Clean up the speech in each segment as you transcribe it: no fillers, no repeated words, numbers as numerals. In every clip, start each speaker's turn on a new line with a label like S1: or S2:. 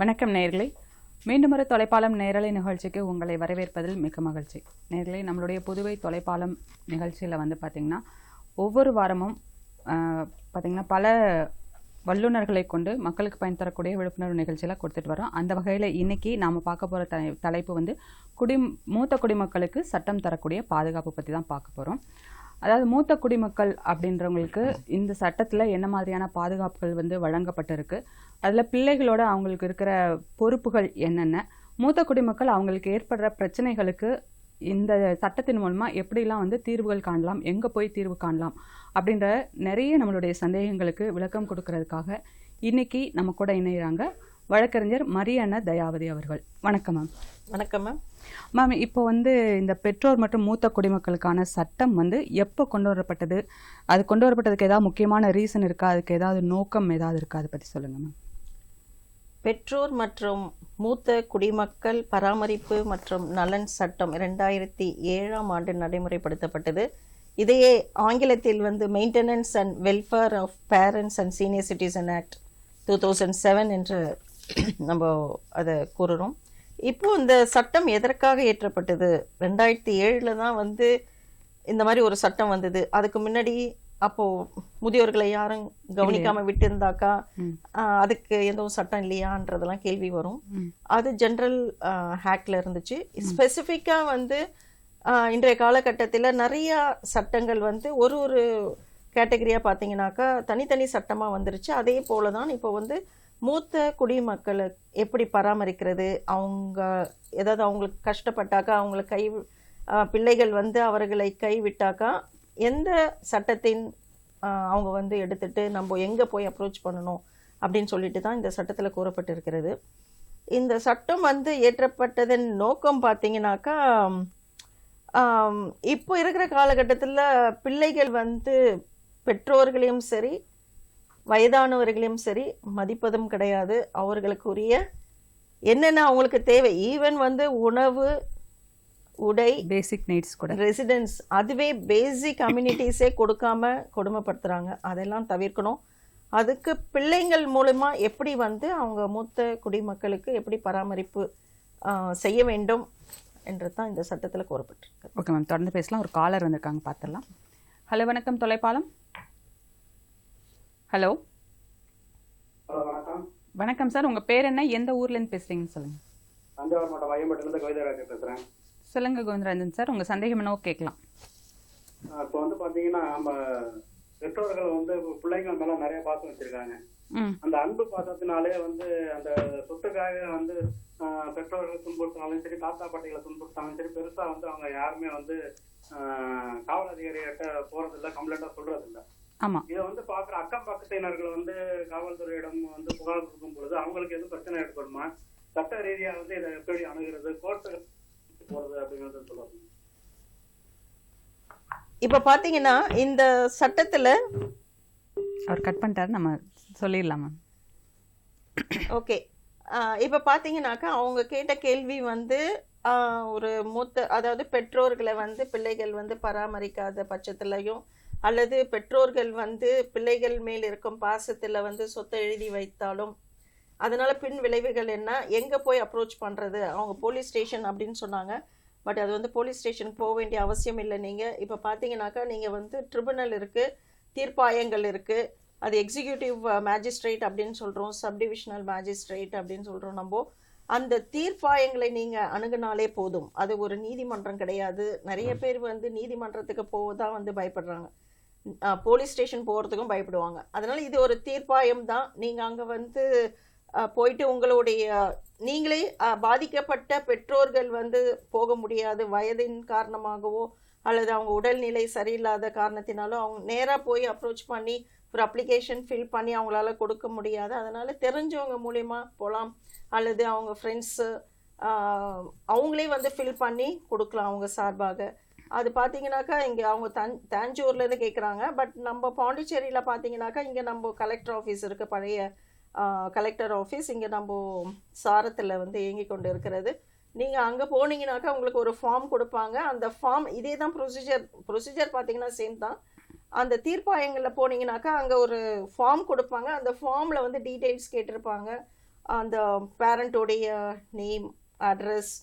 S1: வணக்கம் நேயர்களே, மீண்டும் ஒரு தொலைப்பாலம் நேரலை நிகழ்ச்சிக்கு உங்களை வரவேற்பதில் மிக்க மகிழ்ச்சி. நேயர்களே, நம்மளுடைய புதுவை தொலைப்பாலம் நிகழ்ச்சியில் பார்த்திங்கன்னா ஒவ்வொரு வாரமும் பார்த்திங்கன்னா பல வல்லுநர்களை கொண்டு மக்களுக்கு பயன் தரக்கூடிய விழிப்புணர்வு நிகழ்ச்சியில் கொடுத்துட்டு வரோம். அந்த வகையில் இன்றைக்கி நாம் பார்க்க போகிற தலைப்பு மூத்த குடிமக்களுக்கு சட்டம் தரக்கூடிய பாதுகாப்பு பற்றி தான் பார்க்க போகிறோம். அதாவது மூத்த குடிமக்கள் அப்படின்றவங்களுக்கு இந்த சட்டத்தில் என்ன மாதிரியான பாதுகாப்புகள் வழங்கப்பட்டிருக்கு, அதில் பிள்ளைகளோட அவங்களுக்கு இருக்கிற பொறுப்புகள் என்னென்ன, மூத்த குடிமக்கள் அவங்களுக்கு ஏற்படுற பிரச்சனைகளுக்கு இந்த சட்டத்தின் மூலமாக எப்படிலாம் தீர்வுகள் காணலாம், எங்கே போய் தீர்வு காணலாம் அப்படின்ற நிறைய நம்மளுடைய சந்தேகங்களுக்கு விளக்கம் கொடுக்கறதுக்காக இன்னைக்கு நம்ம கூட இணைகிறாங்க வழக்கறிஞர் மரியண்ண தயாவதி அவர்கள். வணக்கம் மேம்.
S2: வணக்கம் மேம்.
S1: மேம், இப்போ இந்த பெற்றோர் மற்றும் மூத்த குடிமக்களுக்கான சட்டம் எப்போ கொண்டு வரப்பட்டது, அது கொண்டு வரப்பட்டதுக்கு ஏதாவது முக்கியமான ரீசன் இருக்கா, அதுக்கு ஏதாவது நோக்கம் ஏதாவது இருக்கா, அதை பற்றி சொல்லுங்க மேம்.
S2: பெற்றோர் மற்றும் மூத்த குடிமக்கள் பராமரிப்பு மற்றும் நலன் சட்டம் 2007ஆம் ஆண்டு நடைமுறைப்படுத்தப்பட்டது. இதையே ஆங்கிலத்தில் maintenance and welfare of parents and senior citizen act 2007 என்று நம்ம அதை கூறுறோம். இப்போ இந்த சட்டம் எதற்காக ஏற்றப்பட்டது? 2007 தான் இந்த மாதிரி ஒரு சட்டம் வந்தது. அதுக்கு முன்னாடி அப்போ முதியோர்களை யாரும் கவனிக்காம விட்டு இருந்தாக்கா அதுக்கு எதுவும் சட்டம் இல்லையான்றதெல்லாம் கேள்வி வரும். அது ஜென்ரல் ஹேக்ல இருந்துச்சு. ஸ்பெசிஃபிக்கா இன்றைய காலகட்டத்தில் நிறைய சட்டங்கள் ஒரு ஒரு கேட்டகரியா பார்த்தீங்கன்னாக்கா தனித்தனி சட்டமா வந்துருச்சு. அதே போலதான் இப்போ மூத்த குடிமக்களை எப்படி பராமரிக்கிறது, அவங்க ஏதாவது அவங்களுக்கு கஷ்டப்பட்டாக்கா, அவங்களை பிள்ளைகள் அவர்களை கைவிட்டாக்கா எந்த சட்டத்தின் அவங்க எடுத்துட்டு நம்ம எங்கே போய் அப்ரோச் பண்ணணும் அப்படின்னு சொல்லிட்டு தான் இந்த சட்டத்தில் கூறப்பட்டிருக்கிறது. இந்த சட்டம் ஏற்றப்பட்டதன் நோக்கம் பார்த்தீங்கன்னாக்கா, இப்போ இருக்கிற காலகட்டத்தில் பிள்ளைகள் பெற்றோர்களையும் சரி வயதானவர்களையும் சரி மதிப்பதும் கிடையாது. அவர்களுக்குரிய என்னென்ன அவங்களுக்கு தேவை, ஈவன் உணவு, உடை,
S1: பேசிக் நீட்ஸ் கூட,
S2: ரெசிடென்ஸ், அதுவே பேசிக் கம்யூனிட்டிஸே கொடுக்காம கொடுமைப்படுத்துறாங்க. அதெல்லாம் தவிர்க்கணும். அதுக்கு பிள்ளைங்கள் மூலமா எப்படி அவங்க மூத்த குடிமக்களுக்கு எப்படி பராமரிப்பு செய்ய வேண்டும் என்றுதான் இந்த சட்டத்தில் கூறப்பட்டிருக்கு.
S1: ஓகே மேம், தொடர்ந்து பேசலாம். ஒரு காலர் வந்திருக்காங்க, பார்த்துடலாம். ஹலோ, வணக்கம் தொலைப்பாலம். ஹலோ வணக்கம் சார், உங்க பேர் என்ன, எந்த ஊர்ல இருந்து பேசுறீங்கன்னு சொல்லுங்க.
S3: தஞ்சாவூர் மாவட்டம் வையம்பட்டிலிருந்து கோவிந்தராஜன் பேசுறேன்.
S1: சொல்லுங்க கோவிந்தராஜன் சார், உங்க சந்தேகம் என்னவோ கேட்கலாம்.
S3: இப்போ பாத்தீங்கன்னா நம்ம பெற்றோர்கள் பிள்ளைங்கள் மேல நிறைய பாசம் வச்சிருக்காங்க. அந்த அன்பு பாசத்தினாலே அந்த சொத்துக்காக பெற்றோர்கள் துன்புறுத்தினாலும் சரி, தாத்தா பாட்டிகளை துன்புறுத்தினாலும் சரி, பெருசா அவங்க யாருமே காவல் அதிகாரிகிட்ட போறதில்லை, கம்ப்ளைண்டா சொல்றதில்லை. இதை பாக்குற அக்கம் பக்கத்தினர்கள் காவல்துறையிடம் புகார் கொடுக்கும் பொழுது அவங்களுக்கு எதுவும் பிரச்சனை ஏற்படுமா, சட்ட ரீதியா இதை எப்படி அணுகிறது, கோர்ட்டு போறது அப்படிங்கறது சொல்லுவாங்க.
S2: இப்ப பாத்தீங்கன்னா இந்த சட்டத்துல
S1: அவர் கட் பண்ணிட்டாரு, நம்ம சொல்லிடலாமா?
S2: ஓகே. இப்ப பாத்தீங்கன்னாக்கா அவங்க கேட்ட கேள்வி ஒரு மூத்த, அதாவது பெற்றோர்களை பிள்ளைகள் பராமரிக்காத பட்சத்துலயும் அல்லது பெற்றோர்கள் பிள்ளைகள் மேல் இருக்கும் பாசத்துல சொத்தை எழுதி வைத்தாலும் அதனால பின் விளைவுகள் என்ன, எங்க போய் அப்ரோச் பண்றது, அவங்க போலீஸ் ஸ்டேஷன் அப்படின்னு சொன்னாங்க. பட் அது போலீஸ் ஸ்டேஷனுக்கு போக வேண்டிய அவசியம் இல்லை. நீங்க இப்ப பாத்தீங்கன்னாக்கா நீங்க ட்ரிபுனல் இருக்கு, தீர்ப்பாயங்கள் இருக்கு, அது எக்ஸிக்யூட்டிவ் மேஜிஸ்ட்ரேட் அப்படின்னு சொல்றோம், சப்டிவிஷனல் மேஜிஸ்ட்ரேட் அப்படின்னு சொல்றோம். நம்ம அந்த தீர்ப்பாயங்களை நீங்க அணுகுனாலே போதும். அது ஒரு நீதிமன்றம் கிடையாது. நிறைய பேர் நீதிமன்றத்துக்கு போவதான் பயப்படுறாங்க, போலீஸ் ஸ்டேஷன் போகிறதுக்கும் பயப்படுவாங்க. அதனால இது ஒரு தீர்ப்பாயம் தான். நீங்கள் அங்கே போயிட்டு உங்களுடைய நீங்களே பாதிக்கப்பட்ட பெற்றோர்கள் போக முடியாது, வயதின் காரணமாகவோ அல்லது அவங்க உடல்நிலை சரியில்லாத காரணத்தினாலோ அவங்க நேராக போய் அப்ரோச் பண்ணி ஒரு அப்ளிகேஷன் ஃபில் பண்ணி அவங்களால கொடுக்க முடியாது. அதனால தெரிஞ்சவங்க மூலயமா போகலாம், அல்லது அவங்க ஃப்ரெண்ட்ஸு அவங்களே ஃபில் பண்ணி கொடுக்கலாம் அவங்க சார்பாக. அது பார்த்தீங்கன்னாக்கா இங்கே அவங்க தாஞ்சூர்லேருந்து கேட்குறாங்க. பட் நம்ம பாண்டிச்சேரியில் பார்த்தீங்கன்னாக்கா இங்கே நம்ம கலெக்டர் ஆஃபீஸ் இருக்குது, பழைய கலெக்டர் ஆஃபீஸ் இங்கே நம்ம சாரத்தில் இயங்கி கொண்டு இருக்கிறது. நீங்கள் அங்கே போனீங்கன்னாக்கா உங்களுக்கு ஒரு ஃபார்ம் கொடுப்பாங்க. அந்த ஃபார்ம் இதே தான் ப்ரொசீஜர் பார்த்தீங்கன்னா சேம் தான். அந்த தீர்ப்பாயங்களில் போனீங்கன்னாக்கா அங்கே ஒரு ஃபார்ம் கொடுப்பாங்க. அந்த ஃபார்மில் டீட்டெயில்ஸ் கேட்டிருப்பாங்க. அந்த பேரண்ட்டோடைய நேம், அட்ரஸ்,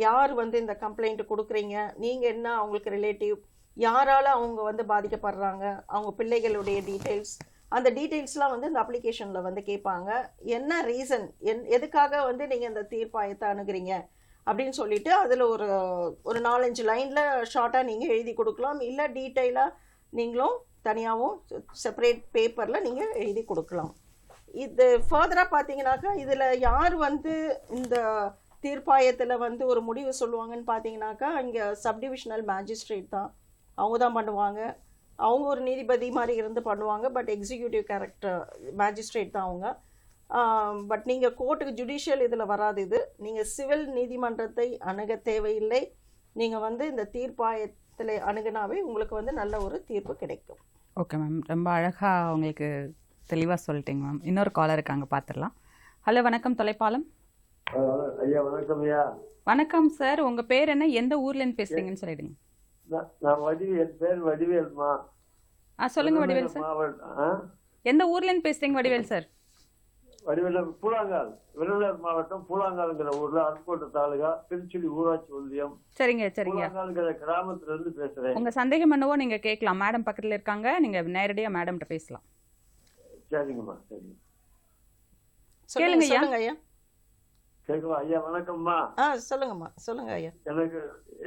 S2: யார் வந்து இந்த கம்ப்ளைண்ட் கொடுக்குறீங்க, நீங்கள் என்ன அவங்களுக்கு ரிலேட்டிவ், யாரால் அவங்க வந்து பாதிக்கப்படுறாங்க, அவங்க பிள்ளைகளுடைய டீட்டெயில்ஸ், அந்த டீட்டெயில்ஸ்லாம் வந்து இந்த அப்ளிகேஷனில் வந்து கேட்பாங்க. என்ன ரீசன், எதுக்காக வந்து நீங்கள் இந்த தீர்ப்பாயத்தை அணுகுறீங்க அப்படின்னு சொல்லிட்டு அதில் ஒரு 4-5 லைனில் ஷார்ட்டாக நீங்கள் எழுதி கொடுக்கலாம். இல்லை டீட்டெயிலாக நீங்களும் தனியாகவும் செப்பரேட் பேப்பரில் நீங்கள் எழுதி கொடுக்கலாம். இது ஃபர்தராக பார்த்தீங்கன்னாக்கா இதில் யார் வந்து இந்த தீர்ப்பாயத்தில் வந்து ஒரு முடிவு சொல்லுவாங்கன்னு பார்த்தீங்கன்னாக்கா இங்கே சப்டிவிஷனல் மேஜிஸ்ட்ரேட் தான், அவங்க தான் பண்ணுவாங்க. அவங்க ஒரு நீதிபதி மாதிரி இருந்து பண்ணுவாங்க, பட் எக்ஸிக்யூட்டிவ் கேரக்டர் மேஜிஸ்ட்ரேட் தான் அவங்க. பட் நீங்கள் கோர்ட்டுக்கு ஜுடிஷியல் இதில் வராது. இது நீங்கள் சிவில் நீதிமன்றத்தை அணுக தேவையில்லை. நீங்கள் வந்து இந்த தீர்ப்பாயத்தில் அணுகுனாவே உங்களுக்கு வந்து நல்ல ஒரு தீர்ப்பு கிடைக்கும்.
S1: ஓகே மேம், ரொம்ப அழகாக உங்களுக்கு தெளிவாக சொல்லிட்டீங்க மேம். இன்னொரு காலர் இருக்காங்க, பார்த்துடலாம். ஹலோ, வணக்கம் தொலைப்பாலம்.
S4: ஐயா வணக்கம். ஐயா
S1: வணக்கம் சார், உங்கள் பேர் என்ன, எந்த ஊர்லேருந்து பேசுகிறீங்கன்னு சொல்லிடுங்க.
S4: நான் என் பேர் வடிவேல்மா.
S1: சொல்லுங்க வடிவேல் சார். எந்த ஊர்லேருந்து பேசுகிறீங்க வடிவேல் சார்?
S4: வடிவேல் பூலாங்கால், விருதுநகர் மாவட்டம் பூலாங்கால்ங்கிற ஊர்ல அருக்கோட்டை தாலுகா, திருச்சுழி ஊராட்சி ஒன்றியம்.
S1: சரிங்க சரிங்க.
S4: பூலாங்கால்ங்கிற கிராமத்துல இருந்து பேசுறேன்.
S1: உங்க சந்தேகம் என்னவோ நீங்க கேட்கலாம், மேடம் பக்கத்துல இருக்காங்க, நீங்க நேரடியா மேடம்கிட்ட பேசலாம்.
S4: சரிங்கம்மா, சரிங்க.
S1: கேளுங்க ஐயா.
S4: கேட்கவா? ஐயா வணக்கம்மா.
S2: சொல்லுங்கம்மா, சொல்லுங்க ஐயா.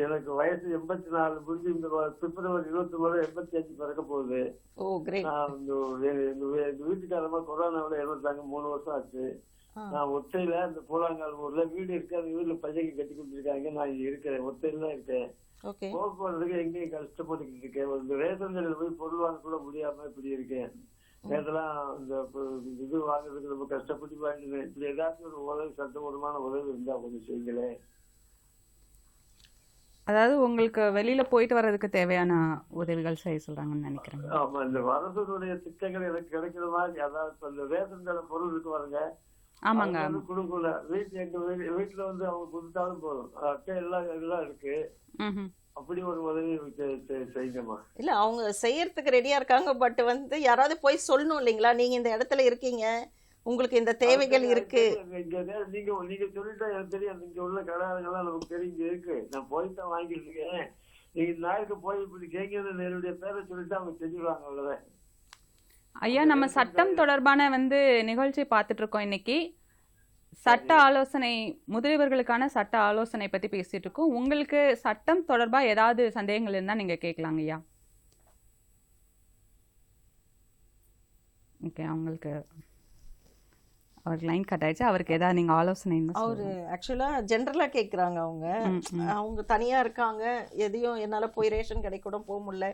S4: எனக்கு வயசு 84 முடிஞ்சு இந்த பிப்ரவரி 29 85 பிறக்க போகுது.
S2: ஓ கிரேட்.
S4: எங்க வீட்டுக்காரமா கொரோனாவில் இறந்துட்டாங்க, 3 வருஷம் ஆச்சு. நான் ஒத்தையில இந்த பூலாங்கால் ஊர்ல வீடு இருக்கு, அந்த வீட்டுல பையங்க கட்டி கொடுத்துருக்காங்க. நான் இங்க இருக்கிறேன், ஒத்தையில தான் இருக்கேன். போக்குவரத்துக்கு எங்கேயும் கஷ்டப்பட்டுக்கிட்டு இருக்கேன். ஒரு ரேஷன் கடையில் போய் பொருள் வாங்க கூட முடியாம இப்படி இருக்கேன். நேரத்தெல்லாம் இந்த இது வாங்குறதுக்கு ரொம்ப கஷ்டப்பட்டு வாங்கினேன். இப்படி ஏதாச்சும் ஒரு உதவி, சட்டபூர்வமான உதவி இருந்தா கொஞ்சம் செய்யுங்களே.
S1: அதாவது உங்களுக்கு வெளியில போயிட்டு வர்றதுக்கு தேவையான உதவிகள் செய்ய சொல்றாங்கன்னு நினைக்கிறேன்.
S4: ஆமா, இந்த அரசுடைய திட்டங்கள் எனக்கு கிடைக்கிற மாதிரி, அதாவது இந்த ரேஷன் கடை பொருள் இருக்கு பாருங்க.
S1: ஆமாங்க.
S4: கொடுக்கல, எங்க வீட்டுல வந்து அவங்க கொடுத்தாலும் போதும், அட்டை எல்லாம் இருக்கு. அப்படி ஒரு உதவி செய்யுங்கம்மா.
S2: இல்ல அவங்க செய்யறதுக்கு ரெடியா இருக்காங்க, பட் வந்து யாராவது போய் சொல்லணும் இல்லைங்களா, நீங்க இந்த இடத்துல இருக்கீங்க, உங்களுக்கு இந்த தேவைகள் இருக்கு.
S4: நீங்க சொல்லிட்டா எனக்கு தெரியும். நீங்க உள்ள கடாரங்கள்லாம் நமக்கு தெரிஞ்சு இருக்கு. நான் போய்தான் வாங்கிட்டு இருக்கேன். நீங்க நாளைக்கு போய் இப்படி கேட்கறது என்னுடைய பேரை சொல்லிட்டு அவங்க செஞ்சுருவாங்க, அவ்வளவுதான்.
S1: ஐயா, நம்ம சட்டம் தொடர்பான நிகழ்ச்சி பார்த்துட்டு இருக்கோம். இன்னைக்கு சட்ட ஆலோசனை, முதலியவர்களுக்கான சட்ட ஆலோசனை பத்தி பேசிட்டு இருக்கோம். உங்களுக்கு சட்டம் தொடர்பா ஏதாவது சந்தேகங்கள் இருந்தா நீங்க கேட்கலாங்க ஐயா. ஓகே, அவங்களுக்கு லைன் கட் ஆயிடுச்சு. அவருக்கு ஏதாவது நீங்க ஆலோசனை?
S2: அவரு ஆக்சுவலா ஜென்ரலா கேக்குறாங்க. அவங்க தனியா இருக்காங்க, எதையும் என்னால போய் ரேஷன் கடை கூட போக முடியல,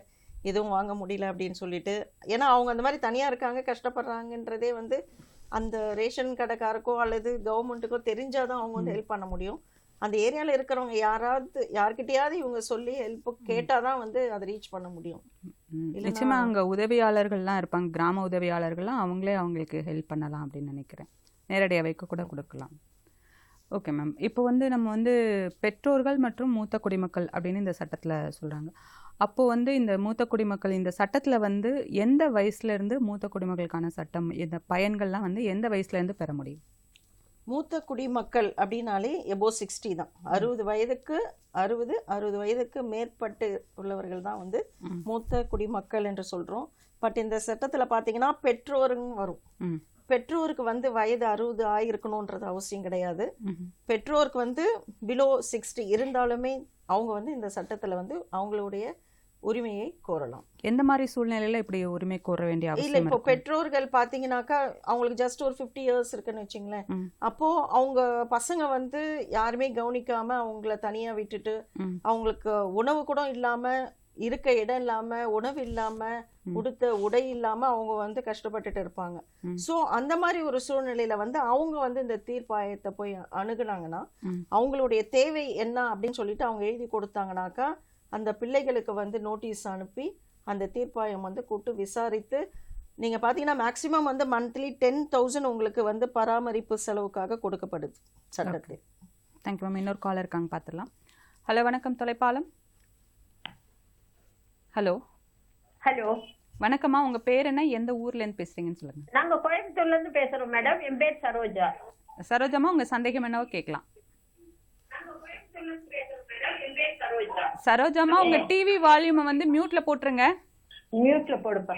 S2: எதுவும் வாங்க முடியல அப்படின்னு சொல்லிட்டு. ஏன்னா அவங்க அந்த மாதிரி தனியா இருக்காங்க, கஷ்டப்படுறாங்கன்றதே வந்து அந்த ரேஷன் கடைக்காருக்கோ அல்லது கவர்மெண்ட்டுக்கோ தெரிஞ்சாதான் அவங்க வந்து ஹெல்ப் பண்ண முடியும். அந்த ஏரியால இருக்கிறவங்க யார்கிட்டயாவது இவங்க சொல்லி ஹெல்ப் கேட்டாதான் வந்து அதை ரீச் பண்ண முடியும்.
S1: நிச்சயமா அங்க உதவியாளர்கள்லாம் இருப்பாங்க, கிராம உதவியாளர்கள்லாம், அவங்களே அவங்களுக்கு ஹெல்ப் பண்ணலாம் அப்படின்னு நினைக்கிறேன். நேரடியாக வைக்க கூட கொடுக்கலாம். ஓகே மேம், இப்போ நம்ம பெற்றோர்கள் மற்றும் மூத்த குடிமக்கள் அப்படின்னு இந்த சட்டத்தில் சொல்கிறாங்க. அப்போது இந்த மூத்த குடிமக்கள் இந்த சட்டத்தில் எந்த வயசுலேருந்து மூத்த குடிமக்களுக்கான சட்டம், இந்த பயன்கள்லாம் எந்த வயசுலேருந்து பெற முடியும்?
S2: மூத்த குடிமக்கள் அப்படின்னாலே எபோ 60 தான். 60 வயதுக்கு மேற்பட்டு உள்ளவர்கள் தான் மூத்த குடிமக்கள் என்று சொல்கிறோம். பட் இந்த சட்டத்தில் பார்த்தீங்கன்னா பெற்றோருங்க வரும். பெற்றோருக்கு வயது 60 ஆயிருக்கணுன்றது அவசியம் கிடையாது. பெற்றோருக்கு பிலோ 60 இருந்தாலுமே அவங்க இந்த சட்டத்தில் அவங்களுடைய உரிமையை கோரலாம்.
S1: எந்த மாதிரி சூழ்நிலையில இப்படி உரிமை கோர வேண்டிய அவசியம்
S2: இல்ல? இப்போ பெற்றோர்கள் பாத்தீங்கன்னாக்கா அவங்களுக்கு ஜஸ்ட் ஒரு 50 இயர்ஸ் இருக்குன்னு வச்சுங்களேன். அப்போ அவங்க பசங்க யாருமே கவனிக்காம அவங்கள தனியா விட்டுட்டு, அவங்களுக்கு உணவு கூட இல்லாம, இருக்க இடம் இல்லாம, உணவு இல்லாம, உடுத்த உடை இல்லாம அவங்க கஷ்டப்பட்டுட்டு இருப்பாங்க. சோ அந்த மாதிரி ஒரு சூழ்நிலையில அவங்க இந்த தீர்ப்பாயத்தை போய் அணுகுனாங்கன்னா, அவங்களுடைய தேவை என்ன அப்படின்னு சொல்லிட்டு அவங்க எழுதி கொடுத்தாங்கனாக்கா, அந்த பிள்ளைகளுக்கு நோட்டீஸ் அனுப்பி அந்த தீர்ப்பாயம் கூட்டு விசாரித்து, நீங்க பாத்தீங்கன்னா மேக்சிமம் மந்த்லி 10,000 உங்களுக்கு பராமரிப்பு செலவுக்காக கொடுக்கப்படுது சட்டத்தில்.
S1: Thank you ma'am. இன்னொரு காலர் இருக்காங்க, பார்த்துடலாம். ஹலோ, வணக்கம் தொலைப்பாலம். ஹலோ.
S5: ஹலோ,
S1: வணக்கம்மா, உங்க பேர் என்ன, எந்த ஊர்ல இருந்து பேசுறீங்கன்னு சொல்லுங்க.
S5: நாங்க கோயம்புத்தூர்ல இருந்து பேசுறோம் மேடம். என் பேர் சரோஜா.
S1: சரோஜம்மா உங்க சந்தேகம் என்னவோ கேட்கலாம். சரோஜம்மா உங்க டிவி வால்யூமை வந்து மியூட்ல போட்டுருங்க.
S5: மியூட்ல போடுப்பா.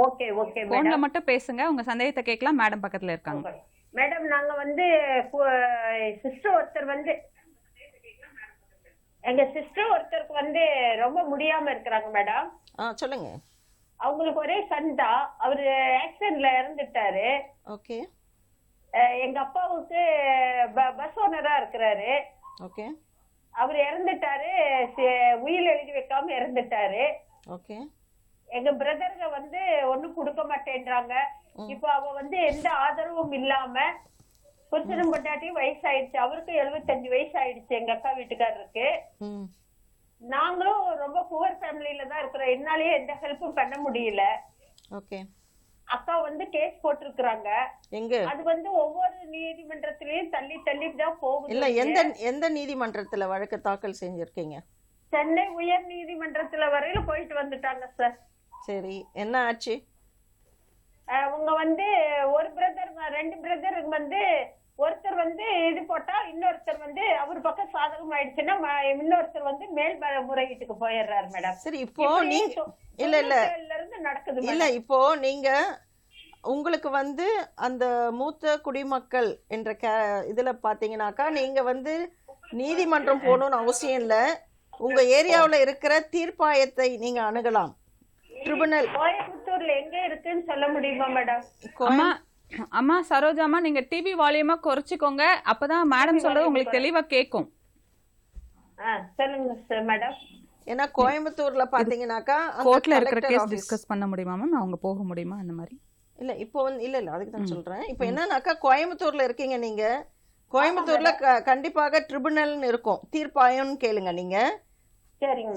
S5: ஓகே ஓகே
S1: போன்ல மட்டும் பேசுங்க, உங்க சந்தேகத்தை கேட்கலாம். மேடம் பக்கத்துல இருக்காங்க.
S5: மேடம் நாங்க வந்து சிஸ்டர் ஒருத்தர் வந்து எங்க சிஸ்டர் ஒருத்தருக்கு வந்து ரொம்ப முடியாம இருக்கிறாங்க மேடம்.
S2: சொல்லுங்க.
S5: அவங்களுக்கு ஒரே சன் தான். அவரு ஆக்சிடென்ட்ல இறந்துட்டாரு.
S2: ஓகே.
S5: எங்க அப்பாவுக்கு பஸ் ஓனரா இருக்கிறாரு.
S2: ஓகே.
S5: அவர் இறந்துட்டாரு, உயில் எழுதி வைக்காம இறந்துட்டாரு.
S2: ஓகே.
S5: எங்க பிரதருங்க வந்து ஒண்ணும் கொடுக்க மாட்டேன்றாங்க. இப்ப அவ வந்து எந்த ஆதரவும் இல்லாம புருஷனும் பொண்டாட்டியும் வயசாயிடுச்சு. அவருக்கு 75 வயசு ஆயிடுச்சு எங்க அக்கா வீட்டுக்காரருக்கு. நாங்களும் ரொம்ப புவர் ஃபேமிலியில தான் இருக்கிறோம். என்னாலயே எந்த ஹெல்ப்பும் பண்ண முடியல.
S2: ஓகே.
S5: அக்கா வந்து கேஸ் போட்டிருக்காங்க.
S2: எங்க?
S5: அது வந்து ஒவ்வொரு நீதிமன்றத்திலயும் தள்ளி தள்ளி தான் போகுது.
S2: இல்ல, எந்த நீதிமன்றத்துல வழக்கு தாக்கல் செஞ்சிருக்கீங்க?
S5: சென்னை உயர் நீதிமன்றத்துல வரையில போயிட்டு வந்துட்டாங்க சார்.
S2: சரி, என்ன ஆச்சு?
S5: அவங்க வந்து ஒரு பிரதர் 2 பிரதர் வந்து ஒருத்தர் வந்து இது போட்டா இன்னொருத்தர் வந்து அவர் பக்கம் சாதகம் ஆயிடுச்சுன்னா இன்னொருத்தர் வந்து மேல் முறையீட்டுக்கு போயிடுறாரு மேடம்.
S2: சரி, இப்போ நீங்க இப்போ நீங்க உங்களுக்கு வந்து அந்த மூத்த குடிமக்கள் என்ற இதுல பாத்தீங்கன்னாக்கா நீங்க வந்து நீதிமன்றம் போகணும்னு அவசியம் இல்ல. உங்க ஏரியாவுல இருக்கிற தீர்ப்பாயத்தை நீங்க அணுகலாம். ட்ரிபுனல்
S5: கோயம்புத்தூர்ல எங்க இருக்குன்னு சொல்ல முடியுமா மேடம்?
S1: அம்மா சரோஜாமா, நீங்க டிவி வால்யூமா குறைச்சிக்கோங்க, அப்பதான் மேடம் சொல்றது உங்களுக்கு தெளிவா கேட்கும்.
S5: சொல்லுங்க மேடம்.
S2: ஏன்னா கோயம்புத்தூர்ல பாத்தீங்கன்னாக்கா
S1: கோர்ட்ல இருக்கிற கேஸ் டிஸ்கஸ் பண்ண முடியுமா மேம்? அவங்க போக முடியுமா அந்த மாதிரி?
S2: இல்ல, இப்போ வந்து இல்ல அதுக்கு தான் சொல்றேன். இப்போ என்னன்னாக்கா கோயம்புத்தூர்ல இருக்கீங்க நீங்க. கோயம்புத்தூர்ல கண்டிப்பாக ட்ரிபுனல்னு இருக்கும், தீர்ப்பாயம்னு கேளுங்க நீங்க.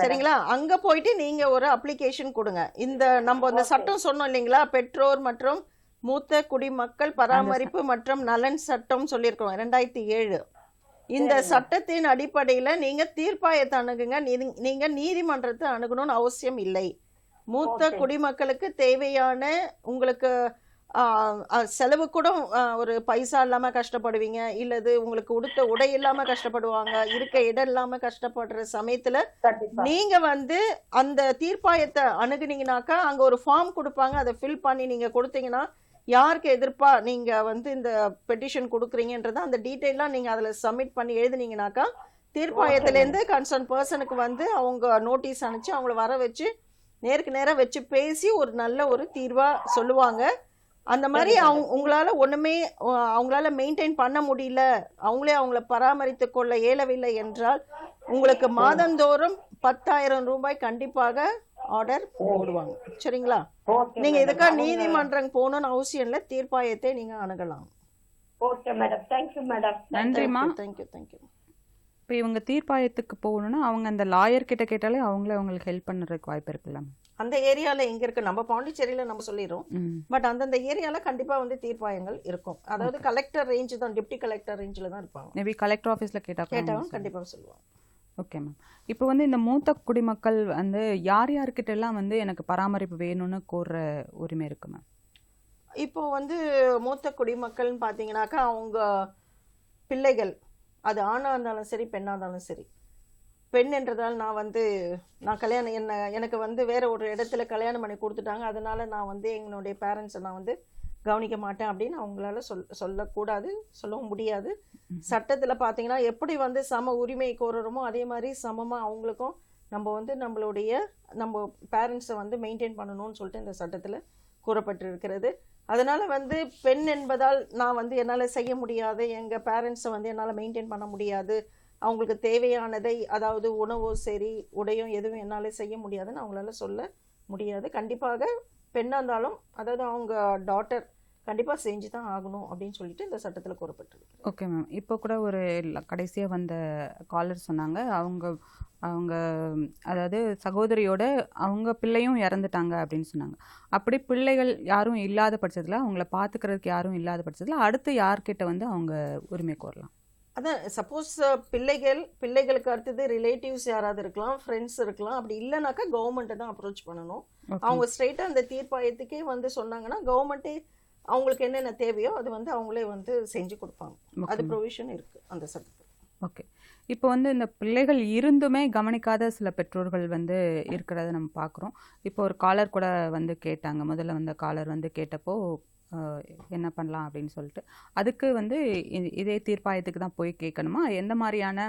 S2: சரிங்களா? அங்க போயிட்டு நீங்க ஒரு அப்ளிகேஷன் கொடுங்க. இந்த நம்ம இந்த சட்டம் சொன்னோம் இல்லைங்களா, பெற்றோர் மற்றும் மூத்த குடிமக்கள் பராமரிப்பு மற்றும் நலன் சட்டம் சொல்லியிருக்கோம் 2007. இந்த சட்டத்தின் அடிப்படையில நீங்க தீர்ப்பாயத்தை அணுகுங்க. நீங்க நீதிமன்றத்தை அணுகணும்னு அவசியம் இல்லை. மூத்த குடிமக்களுக்கு தேவையான உங்களுக்கு செலவு கூட ஒரு பைசா இல்லாம கஷ்டப்படுவீங்க, இல்லது உங்களுக்கு உடுத்த உடை இல்லாம கஷ்டப்படுவாங்க, இருக்க இடம் இல்லாம கஷ்டப்படுற சமயத்துல நீங்க வந்து அந்த தீர்ப்பாயத்தை அணுகுனீங்கன்னாக்கா அங்க ஒரு ஃபார்ம் கொடுப்பாங்க. அதை ஃபில் பண்ணி நீங்க கொடுத்தீங்கன்னா யாருக்கு எதிர்ப்பா நீங்க வந்து இந்த பெட்டிஷன் கொடுக்குறீங்கன்றத அந்த டீட்டெயிலாம் நீங்க அதுல சப்மிட் பண்ணி எழுதுனீங்கன்னாக்கா தீர்ப்பாயத்துல இருந்து கன்சர்ன் பர்சனுக்கு வந்து அவங்க நோட்டீஸ் அனுப்பிச்சு அவங்கள வர வச்சு நேருக்கு நேரம் வச்சு பேசி ஒரு நல்ல ஒரு தீர்வா சொல்லுவாங்க. அந்த மாதிரி உங்களால ஒண்ணுமே அவங்களால மெயின்டைன் பண்ண முடியல, அவங்கள பராமரித்து கொள்ள இயலவில்லை என்றால் உங்களுக்கு மாதந்தோறும் 10,000 ரூபாய் கண்டிப்பாக ஆர்டர் போடுவாங்க. சரிங்களா? நீங்க இதுக்காக நீதிமன்றம் போகணும்னு அவசியம் இல்லை, தீர்ப்பாயத்தை நீங்க அணுகலாம்.
S1: நன்றிமா.
S2: தேங்க்யூ.
S1: இப்போ இவங்க தீர்ப்பாயத்துக்கு போகணும்னா அவங்க அந்த லாயர் கிட்ட கேட்டாலே அவங்களே அவங்களுக்கு ஹெல்ப் பண்ணுறதுக்கு வாய்ப்பு இருக்குல்ல?
S2: அந்த ஏரியால எங்க இருக்கு, நம்ம பாண்டிச்சேரியில நம்ம சொல்லிடுறோம், பட் அந்தந்த ஏரியால கண்டிப்பா வந்து தீர்ப்பாயங்கள் இருக்கும். அதாவது கலெக்டர் ரேஞ்ச் தான், டிப்டி கலெக்டர் ரேஞ்சில தான் இருப்பாங்க.
S1: மேபி கலெக்டர் ஆஃபீஸ்ல கேட்டாலும்
S2: கண்டிப்பா சொல்லுவாங்க.
S1: Okay ma'am. இப்போ வந்து இந்த மூத்த குடிமக்கள் வந்து யார்கிட்ட எல்லாம் வந்து எனக்கு பராமரிப்பு வேணும்னு கோர்ற உரிமை இருக்கு மேம்?
S2: இப்போ வந்து மூத்த குடிமக்கள்னு பாத்தீங்கன்னாக்கா அவங்க பிள்ளைகள், அது ஆணா இருந்தாலும் சரி பெண்ணா இருந்தாலும் சரி. பெண் என்றதால் நான் கல்யாணம் எனக்கு வந்து வேற ஒரு இடத்துல கல்யாணம் பண்ணி கொடுத்துட்டாங்க, அதனால நான் வந்து எங்களுடைய பேரண்ட்ஸை நான் வந்து கவனிக்க மாட்டேன் அப்படின்னு அவங்களால சொல்லக்கூடாது, சொல்லவும் முடியாது. சட்டத்துல பாத்தீங்கன்னா எப்படி வந்து சம உரிமை கோருறோமோ அதே மாதிரி சமமா அவங்களுக்கும் நம்ம வந்து நம்ம பேரண்ட்ஸை வந்து மெயின்டைன் பண்ணணும்னு சொல்லிட்டு இந்த சட்டத்துல கூறப்பட்டிருக்கிறது. அதனால வந்து பெண் என்பதால் நான் வந்து என்னால் செய்ய முடியாது, எங்கள் பேரண்ட்ஸை வந்து என்னால் மெயின்டைன் பண்ண முடியாது, அவங்களுக்கு தேவையானதை அதாவது உணவோ சரி உடையோ எதுவும் என்னால் செய்ய முடியாதுன்னு அவங்களால சொல்ல முடியாது. கண்டிப்பாக பெண்ணாக இருந்தாலும் அதாவது அவங்க டாட்டர் கண்டிப்பாக செஞ்சு தான் ஆகணும் அப்படின்னு சொல்லிட்டு இந்த சட்டத்தில் கூறப்பட்டிருக்கு.
S1: Okay ma'am. இப்போ கூட ஒரு கடைசியாக வந்த காலர் சொன்னாங்க, அவங்க அதாவது சகோதரியோட அவங்க பிள்ளையும் இறந்துட்டாங்க அப்படின்னு சொன்னாங்க. அப்படி பிள்ளைகள் யாரும் இல்லாத பட்சத்தில், அவங்கள பார்த்துக்கிறதுக்கு யாரும் இல்லாத பட்சத்தில் அடுத்து யார்கிட்ட வந்து அவங்க உரிமை கோரலாம்?
S2: அதான் சப்போஸ் பிள்ளைகளுக்கு அடுத்தது ரிலேட்டிவ்ஸ் யாராவது இருக்கலாம், ஃப்ரெண்ட்ஸ் இருக்கலாம். அப்படி இல்லைனாக்கா கவர்மெண்ட்டை தான் அப்ரோச் பண்ணணும். அவங்க ஸ்ட்ரெயிட்டாக அந்த தீர்ப்பாயத்துக்கே வந்து சொன்னாங்கன்னா கவர்மெண்ட்டே அவங்களுக்கு என்னென்ன தேவையோ அது வந்து அவங்களே வந்து செஞ்சு கொடுப்பாங்க. அது ப்ரொவிஷன் இருக்குது அந்த சட்டத்தில்.
S1: ஓகே. இப்போ வந்து இந்த பிள்ளைகள் இருந்துமே கவனிக்காத சில பெற்றோர்கள் வந்து இருக்கிறத நம்ம பார்க்குறோம். இப்போ ஒரு காலர் கூட வந்து கேட்டாங்க, முதல்ல வந்த காலர் வந்து கேட்டப்போ என்ன பண்ணலாம் அப்படின்னு சொல்லிட்டு, அதுக்கு வந்து இதே தீர்ப்பாயத்துக்கு தான் போய் கேட்கணுமா, எந்த மாதிரியான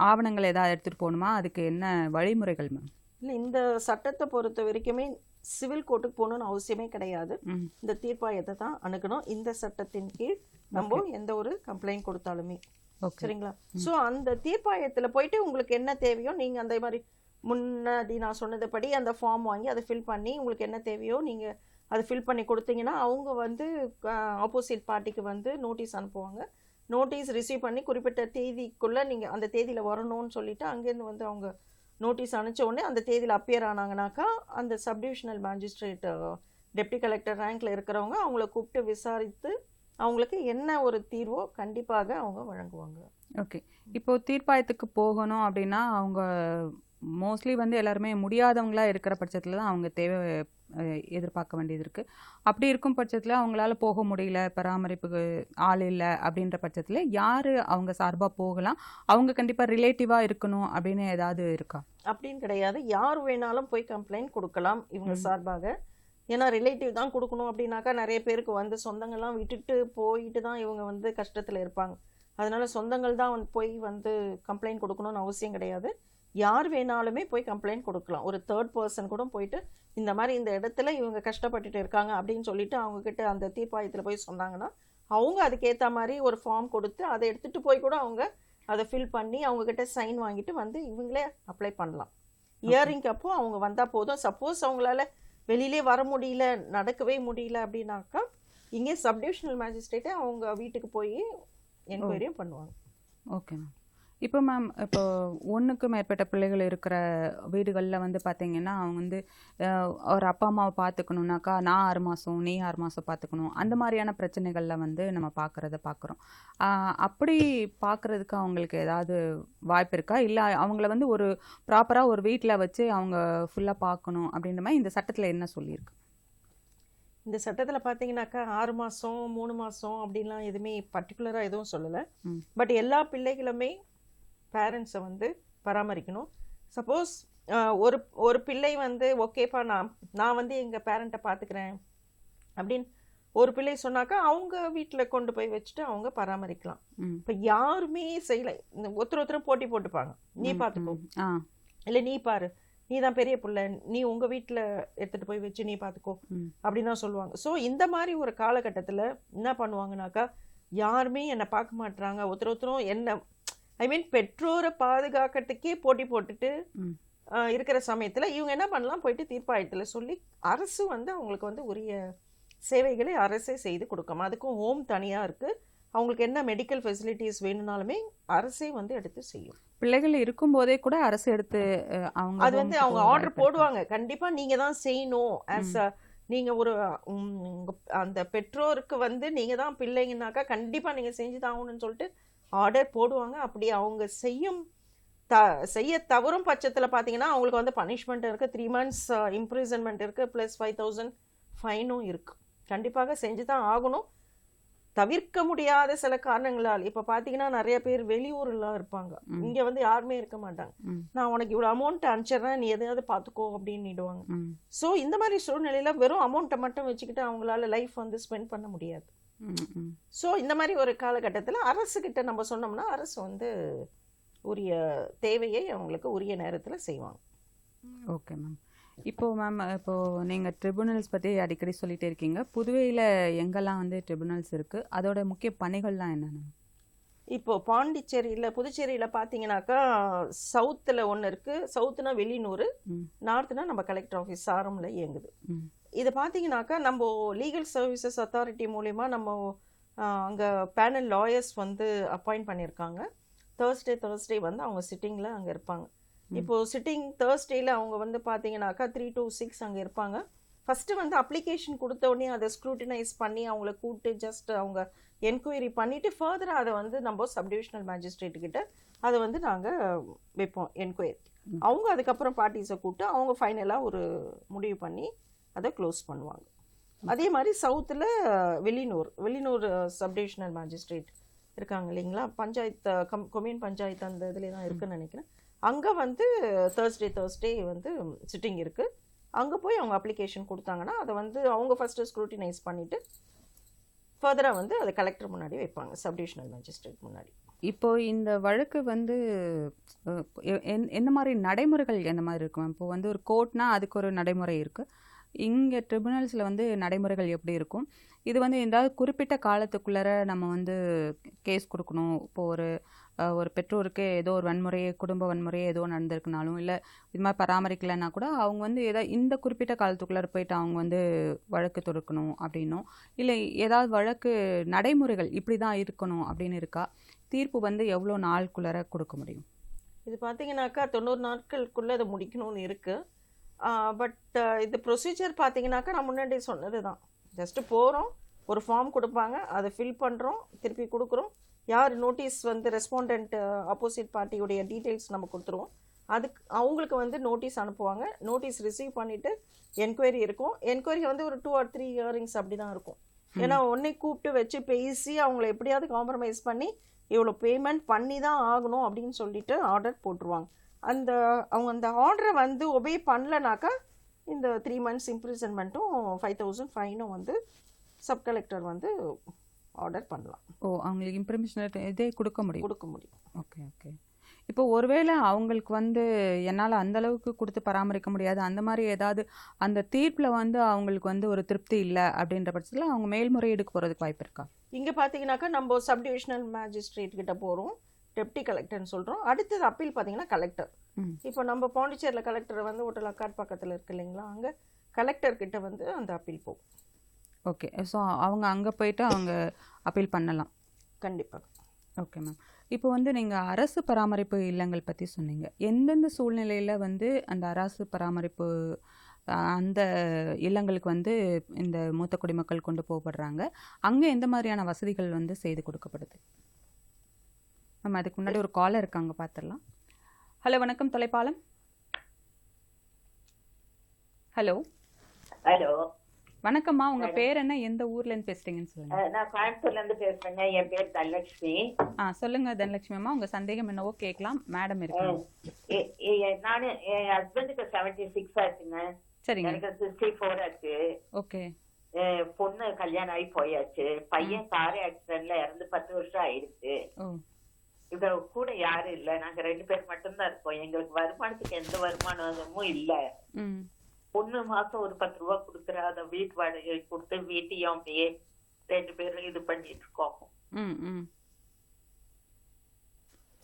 S1: ஆவணங்கள் ஏதாவது எடுத்துகிட்டு போகணுமா, அதுக்கு என்ன வழிமுறைகள் மேம்?
S2: இல்லை, இந்த சட்டத்தை பொறுத்த வரைக்குமே சிவில் கோர்ட்டுக்கு போகணும்னு அவசியமே கிடையாது. இந்த தீர்ப்பாயத்தை தான் அணுகணும். இந்த சட்டத்தின் கீழ் நம்ம எந்த ஒரு கம்ப்ளைண்ட் கொடுத்தாலுமே சரிங்களா. ஸோ அந்த தீர்ப்பாயத்தில் போயிட்டு உங்களுக்கு என்ன தேவையோ நீங்கள் அந்த மாதிரி முன்னாடி நான் சொன்னதுபடி அந்த ஃபார்ம் வாங்கி அதை ஃபில் பண்ணி உங்களுக்கு என்ன தேவையோ நீங்கள் அதை ஃபில் பண்ணி கொடுத்தீங்கன்னா அவங்க வந்து ஆப்போசிட் பார்ட்டிக்கு வந்து நோட்டீஸ் அனுப்புவாங்க. நோட்டீஸ் ரிசீவ் பண்ணி குறிப்பிட்ட தேதிக்குள்ளே நீங்கள் அந்த தேதியில் வரணும்னு சொல்லிவிட்டு அங்கேருந்து வந்து அவங்க நோட்டீஸ் அனுப்பிச்ச உடனே அந்த தேதியில் அப்பியர் ஆனாங்கனாக்கா அந்த சப்டிவிஷனல் மேஜிஸ்ட்ரேட் டெப்டி கலெக்டர் ரேங்க்ல இருக்கிறவங்க அவங்கள கூப்பிட்டு விசாரித்து அவங்களுக்கு என்ன ஒரு தீர்வோ கண்டிப்பாக அவங்க வழங்குவாங்க.
S1: ஓகே. இப்போ தீர்ப்பாயத்துக்கு போகணும் அப்படின்னா அவங்க மோஸ்ட்லி வந்து எல்லாருமே முடியாதவங்களா இருக்கிற பட்சத்தில் தான் அவங்க தேவை எதிர்பார்க்க வேண்டியது இருக்குது. அப்படி இருக்கும் பட்சத்தில் அவங்களால போக முடியல, பராமரிப்புக்கு ஆள் இல்லை அப்படின்ற பட்சத்தில் யார் அவங்க சார்பாக போகலாம்? அவங்க கண்டிப்பாக ரிலேட்டிவாக இருக்கணும் அப்படின்னு ஏதாவது இருக்கா?
S2: அப்படின்னு கிடையாது, யார் வேணாலும் போய் கம்ப்ளைண்ட் கொடுக்கலாம் இவங்க சார்பாக. ஏன்னா ரிலேட்டிவ் தான் கொடுக்கணும் அப்படின்னாக்கா நிறைய பேருக்கு வந்து சொந்தங்கள்லாம் விட்டுட்டு போயிட்டு தான் இவங்க வந்து கஷ்டத்தில் இருப்பாங்க. அதனால சொந்தங்கள் தான் வந்து போய் வந்து கம்ப்ளைண்ட் கொடுக்கணும்னு அவசியம் கிடையாது. யார் வேணாலுமே போய் கம்ப்ளைண்ட் கொடுக்கலாம். ஒரு தேர்ட் பர்சன் கூட போயிட்டு இந்த மாதிரி இந்த இடத்துல இவங்க கஷ்டப்பட்டுட்டு இருக்காங்க அப்படின்னு சொல்லிட்டு அவங்கக்கிட்ட அந்த தீர்ப்பாயத்தில் போய் சொன்னாங்கன்னா அவங்க அதுக்கேற்ற மாதிரி ஒரு ஃபார்ம் கொடுத்து அதை எடுத்துகிட்டு போய் கூட அவங்க அதை ஃபில் பண்ணி அவங்கக்கிட்ட சைன் வாங்கிட்டு வந்து இவங்களே அப்ளை பண்ணலாம். இயரிங் அப்போ அவங்க வந்தால் போதும். சப்போஸ் அவங்களால வெளியிலே வர முடியல, நடக்கவே முடியல அப்படின்னாக்கா இங்கே சப்டிவிஷனல் மேஜிஸ்ட்ரேட்டே அவங்க வீட்டுக்கு போய் என்கொயரியும் பண்ணுவாங்க.
S1: Okay ma'am. இப்போ மேம், இப்போ ஒன்றுக்கு மேற்பட்ட பிள்ளைகள் இருக்கிற வீடுகளில் வந்து பார்த்தீங்கன்னா அவங்க வந்து ஒரு அப்பா அம்மாவை பார்த்துக்கணுன்னாக்கா நான் 6 மாதம் நீ 6 மாதம் பார்த்துக்கணும், அந்த மாதிரியான பிரச்சனைகளில் வந்து நம்ம பார்க்குறோம். அப்படி பார்க்குறதுக்கு அவங்களுக்கு ஏதாவது வாய்ப்பு இருக்கா? இல்லை அவங்கள வந்து ஒரு ப்ராப்பராக ஒரு வீட்டில் வச்சு அவங்க ஃபுல்லாக பார்க்கணும் அப்படின்ற மாதிரி இந்த சட்டத்தில் என்ன சொல்லியிருக்கு?
S2: இந்த சட்டத்தில் பார்த்தீங்கன்னாக்கா 6 மாதம் 3 மாதம் அப்படின்லாம் எதுவுமே பர்டிகுலராக எதுவும் சொல்லலை. பட் எல்லா பிள்ளைகளுமே பேரண்ட்ஸை வந்து பராமரிக்கணும். சப்போஸ் ஒரு பிள்ளை வந்து ஓகேப்பா நான் வந்து எங்கள் பேரண்ட்டை பார்த்துக்கிறேன் அப்படின்னு ஒரு பிள்ளை சொன்னாக்கா அவங்க வீட்டில் கொண்டு போய் வச்சுட்டு அவங்க பராமரிக்கலாம். இப்போ யாருமே செய்யலை, இந்த ஒருத்தரும் போட்டி போட்டுப்பாங்க, நீ பார்த்துக்கோ இல்லை நீ பாரு, நீ தான் பெரிய பிள்ளை, நீ உங்கள் வீட்டில் எடுத்துகிட்டு போய் வச்சு நீ பார்த்துக்கோ அப்படின்னு தான் சொல்லுவாங்க. ஸோ இந்த மாதிரி ஒரு காலகட்டத்தில் என்ன பண்ணுவாங்கனாக்கா யாருமே என்னை பார்க்க மாட்டுறாங்க, ஒருத்தரும் என்ன பெற்றோரை பாதுகாக்கிறதுக்கே போட்டி போட்டுட்டு இருக்கிற சமயத்தில் இவங்க என்ன பண்ணலாம், போயிட்டு தீர்ப்பாயத்தில் சொல்லி அரசு வந்து அவங்களுக்கு வந்து உரிய சேவைகளை அரசே செய்து கொடுக்கணும். அதுக்கும் ஹோம் தனியாக இருக்குது. அவங்களுக்கு என்ன மெடிக்கல் ஃபெசிலிட்டிஸ் வேணும்னாலுமே அரசே வந்து எடுத்து செய்யும்.
S1: பிள்ளைகள் இருக்கும்போதே கூட அரசு எடுத்து அவங்க
S2: அது வந்து அவங்க ஆர்டர் போடுவாங்க, கண்டிப்பாக நீங்கள் தான் செய்யணும். ஆஸ் நீங்கள் ஒரு அந்த பெற்றோருக்கு வந்து நீங்கள் தான் பிள்ளைங்கனாக்கா கண்டிப்பாக நீங்கள் செஞ்சு தான் ஆகணும்னு சொல்லிட்டு ஆர்டர் போடுவாங்க. அப்படி அவங்க செய்ய தவறும் பட்சத்தில் பார்த்தீங்கன்னா அவங்களுக்கு வந்து பனிஷ்மெண்ட் இருக்குது, 3 months இம்ப்ரிசன்மெண்ட் இருக்குது, ப்ளஸ் 5,000 ஃபைனும் இருக்குது. கண்டிப்பாக செஞ்சு தான் ஆகணும். தவிர்க்க முடியாத சில காரணங்களால் இப்போ பார்த்தீங்கன்னா நிறைய பேர் வெளியூர்லாம் இருப்பாங்க, இங்கே வந்து யாருமே இருக்க மாட்டாங்க. நான் உனக்கு இவ்வளோ அமௌண்ட் அனுப்பிச்சிடுறேன், நீ எதையாவது பார்த்துக்கோ அப்படின்னுடுவாங்க. ஸோ இந்த மாதிரி சூழ்நிலையில் வெறும் அமௌண்ட்டை மட்டும் வச்சுக்கிட்டு அவங்களால லைஃப் வந்து ஸ்பெண்ட் பண்ண முடியாது. ஸோ இந்த மாதிரி ஒரு காலகட்டத்தில் அரசுக்கிட்ட நம்ம சொன்னோம்னா அரசு வந்து உரிய தேவையை அவங்களுக்கு உரிய நேரத்தில் செய்வாங்க.
S1: Okay ma'am. இப்போது மேம், இப்போது நீங்கள் ட்ரிபுனல்ஸ் பற்றி அடிக்கடி சொல்லிகிட்டே இருக்கீங்க. புதுவையில் எங்கெல்லாம் வந்து ட்ரிபுனல்ஸ் இருக்குது, அதோட முக்கிய பணிகள்லாம் என்னென்ன?
S2: இப்போது பாண்டிச்சேரியில் புதுச்சேரியில் பார்த்தீங்கன்னாக்கா சவுத்தில் ஒன்று இருக்குது. சவுத்துனா வெளிநூறு, நார்த்துனா நம்ம கலெக்டர் ஆஃபீஸ் சாரமில் இயங்குது. இது பார்த்தீங்கன்னாக்கா நம்ம லீகல் சர்வீசஸ் அத்தாரிட்டி மூலிமா நம்ம அங்கே பேனல் லாயர்ஸ் வந்து அப்பாயிண்ட் பண்ணியிருக்காங்க. தேர்ஸ்டே வந்து அவங்க சிட்டிங்கில் அங்கே இருப்பாங்க. இப்போது சிட்டிங் தேர்ஸ்டேயில் அவங்க வந்து பார்த்தீங்கன்னாக்கா 3 to 6 அங்கே இருப்பாங்க. ஃபஸ்ட்டு வந்து அப்ளிகேஷன் கொடுத்த உடனே அதை ஸ்க்ரூட்டினைஸ் பண்ணி அவங்கள கூப்பிட்டு ஜஸ்ட் அவங்க என்கொயரி பண்ணிவிட்டு ஃபர்தராக அதை வந்து நம்ம சப்டிவிஷனல் மேஜிஸ்ட்ரேட்டுக்கிட்ட அதை வந்து நாங்கள் வைப்போம் என்கொயரி. அவங்க அதுக்கப்புறம் பார்ட்டிஸை கூப்பிட்டு அவங்க ஃபைனலாக ஒரு முடிவு பண்ணி அதை க்ளோஸ் பண்ணுவாங்க. அதே மாதிரி சவுத்தில் வெளிநூர் சப்டிவிஷனல் மேஜிஸ்ட்ரேட் இருக்காங்க இல்லைங்களா, பஞ்சாயத்து கொம்யூன் பஞ்சாயத்து அந்த இதுலேயே தான் இருக்குன்னு நினைக்கிறேன். அங்கே வந்து தேர்ஸ்டே வந்து சிட்டிங் இருக்குது. அங்கே போய் அவங்க அப்ளிகேஷன் கொடுத்தாங்கன்னா அதை வந்து அவங்க ஃபஸ்ட்டு ஸ்க்ரூட்டினைஸ் பண்ணிவிட்டு ஃபர்தராக வந்து அதை கலெக்டர் முன்னாடி வைப்பாங்க, சப்டிவிஷனல் மேஜிஸ்ட்ரேட் முன்னாடி.
S1: இப்போ இந்த வழக்கு வந்து எந்த மாதிரி நடைமுறைகள் எந்த மாதிரி இருக்கும்? இப்போ வந்து ஒரு கோர்ட்னா அதுக்கு ஒரு நடைமுறை இருக்குது. இங்கே ட்ரிபுனல்ஸில் வந்து நடைமுறைகள் எப்படி இருக்கும்? இது வந்து ஏதாவது குறிப்பிட்ட காலத்துக்குள்ளார நம்ம வந்து கேஸ் கொடுக்கணும். இப்போ ஒரு பெற்றோருக்கு ஏதோ ஒரு வன்முறையே, குடும்ப வன்முறையே ஏதோ நடந்திருக்குனாலும், இல்லை இது மாதிரி பராமரிக்கலைன்னா கூட அவங்க வந்து இந்த குறிப்பிட்ட காலத்துக்குள்ளார போயிட்டு அவங்க வந்து வழக்கு தொடுக்கணும் அப்படின்னும், இல்லை ஏதாவது வழக்கு நடைமுறைகள் இப்படி தான் இருக்கணும் அப்படின்னு இருக்கா? தீர்ப்பு வந்து எவ்வளோ நாளுக்குள்ளார கொடுக்க முடியும்?
S2: இது பார்த்தீங்கன்னாக்கா 90 நாட்களுக்குள்ளே அதை முடிக்கணும்னு இருக்குது. பட் இது ப்ரொசீஜர் பார்த்தீங்கன்னாக்கா நான் முன்னாடி சொன்னது தான். ஜஸ்ட்டு போகிறோம், ஒரு ஃபார்ம் கொடுப்பாங்க, அதை ஃபில் பண்ணுறோம், திருப்பி கொடுக்குறோம். யார் நோட்டீஸ் வந்து ரெஸ்பாண்டன்ட் ஆப்போசிட் பார்ட்டியுடைய டீட்டெயில்ஸ் நம்ம கொடுத்துருவோம். அதுக்கு அவங்களுக்கு வந்து நோட்டீஸ் அனுப்புவாங்க. நோட்டீஸ் ரிசீவ் பண்ணிவிட்டு என்கொயரி இருக்கும். என்கொயரி வந்து ஒரு 2 or 3 ஹியரிங்ஸ் அப்படி தான் இருக்கும். ஏன்னா ஒன்றை கூப்பிட்டு வச்சு பேசி அவங்கள எப்படியாவது காம்ப்ரமைஸ் பண்ணி இவ்வளோ பேமெண்ட் பண்ணி தான் ஆகணும் அப்படின்னு சொல்லிட்டு ஆர்டர் போட்டுருவாங்க. அவங்க அந்த ஆர்டரை வந்து ஒபே பண்ணலனாக்கா இந்த 3 months இம்ப்ரிசன்மெண்ட்டும் 5,000 ஃபைனும் வந்து சப் கலெக்டர் வந்து ஆர்டர் பண்ணலாம்.
S1: அவங்களுக்கு இன்ஃபர்மேஷன் இதே கொடுக்க முடியும். ஓகே. இப்போ ஒருவேளை அவங்களுக்கு வந்து என்னால் அந்தளவுக்கு கொடுத்து பராமரிக்க முடியாது, அந்த மாதிரி ஏதாவது அந்த தீர்ப்பில் வந்து அவங்களுக்கு வந்து ஒரு திருப்தி இல்லை அப்படின்ற பட்சத்தில் அவங்க மேல்முறையீடுக்கு போகிறதுக்கு வாய்ப்பு இருக்கா?
S2: இங்கே பார்த்தீங்கன்னாக்கா நம்ம சப்டிவிஷனல் மேஜிஸ்ட்ரேட் கிட்ட போகிறோம், டெப்டி கலெக்டர்னு சொல்கிறோம். அடுத்தது அப்பீல் பார்த்தீங்கன்னா கலெக்டர். இப்போ நம்ம பாண்டிச்சேரியில் கலெக்டர் வந்து ஹோட்டல் அக்காட் பக்கத்தில் இருக்கு இல்லைங்களா, அங்கே கலெக்டர்கிட்ட வந்து அந்த அப்பீல் போகும்.
S1: ஓகே. ஸோ அவங்க அங்கே போயிட்டு அவங்க அப்பீல் பண்ணலாம்.
S2: கண்டிப்பாக.
S1: Okay ma'am. இப்போ வந்து நீங்கள் அரசு பராமரிப்பு இல்லங்கள் பற்றி சொன்னீங்க. எந்தெந்த சூழ்நிலையில் வந்து அந்த அரசு பராமரிப்பு அந்த இல்லங்களுக்கு வந்து இந்த மூத்த குடிமக்கள் கொண்டு போகப்படுறாங்க, அங்கே எந்த மாதிரியான வசதிகள் வந்து செய்து கொடுக்கப்படுது? மேம் அதுக்கு முன்னாடி ஒரு காலர் இருக்காங்க, பார்த்துடலாம். ஹலோ, வணக்கம் தொலைப்பாலம். ஹலோ. வணக்கம்மா, உங்க பேர் என்ன, எந்த ஊர்ல இருந்து பேசுறீங்கன்னு சொல்லுங்க.
S6: நான் கோயம்புத்தூர்ல இருந்து பேசுறேங்க. என் பேர் தனலட்சுமி.
S1: சொல்லுங்க தனலட்சுமி அம்மா, உங்க சந்தேகம் என்னவோ கேட்கலாம், மேடம் இருக்காங்க.
S6: நானு என் ஹஸ்பண்டுக்கு 76 ஆச்சுங்க. சரிங்க. எனக்கு 64 ஆச்சு.
S1: ஓகே.
S6: பொண்ணு கல்யாணம் ஆகி போயாச்சு. பையன் கார் ஆக்சிடென்ட்ல இறந்து 10 வருஷம் ஆயிடுச்சு. இத கூட யாரும் இல்ல, நாங்க 2 பேர் மட்டும்தான் இருக்கோம். எங்களுக்கு வருமானத்துக்கு எந்த வருமானமும் இல்ல. பொண்ணு மாசம் ஒரு 10 ரூபாய் கொடுக்குற, அதை வீட்டு வாடகை கொடுத்து வீட்டையும் அப்படியே 2 பேரும் இது பண்ணிட்டு இருக்கோம்.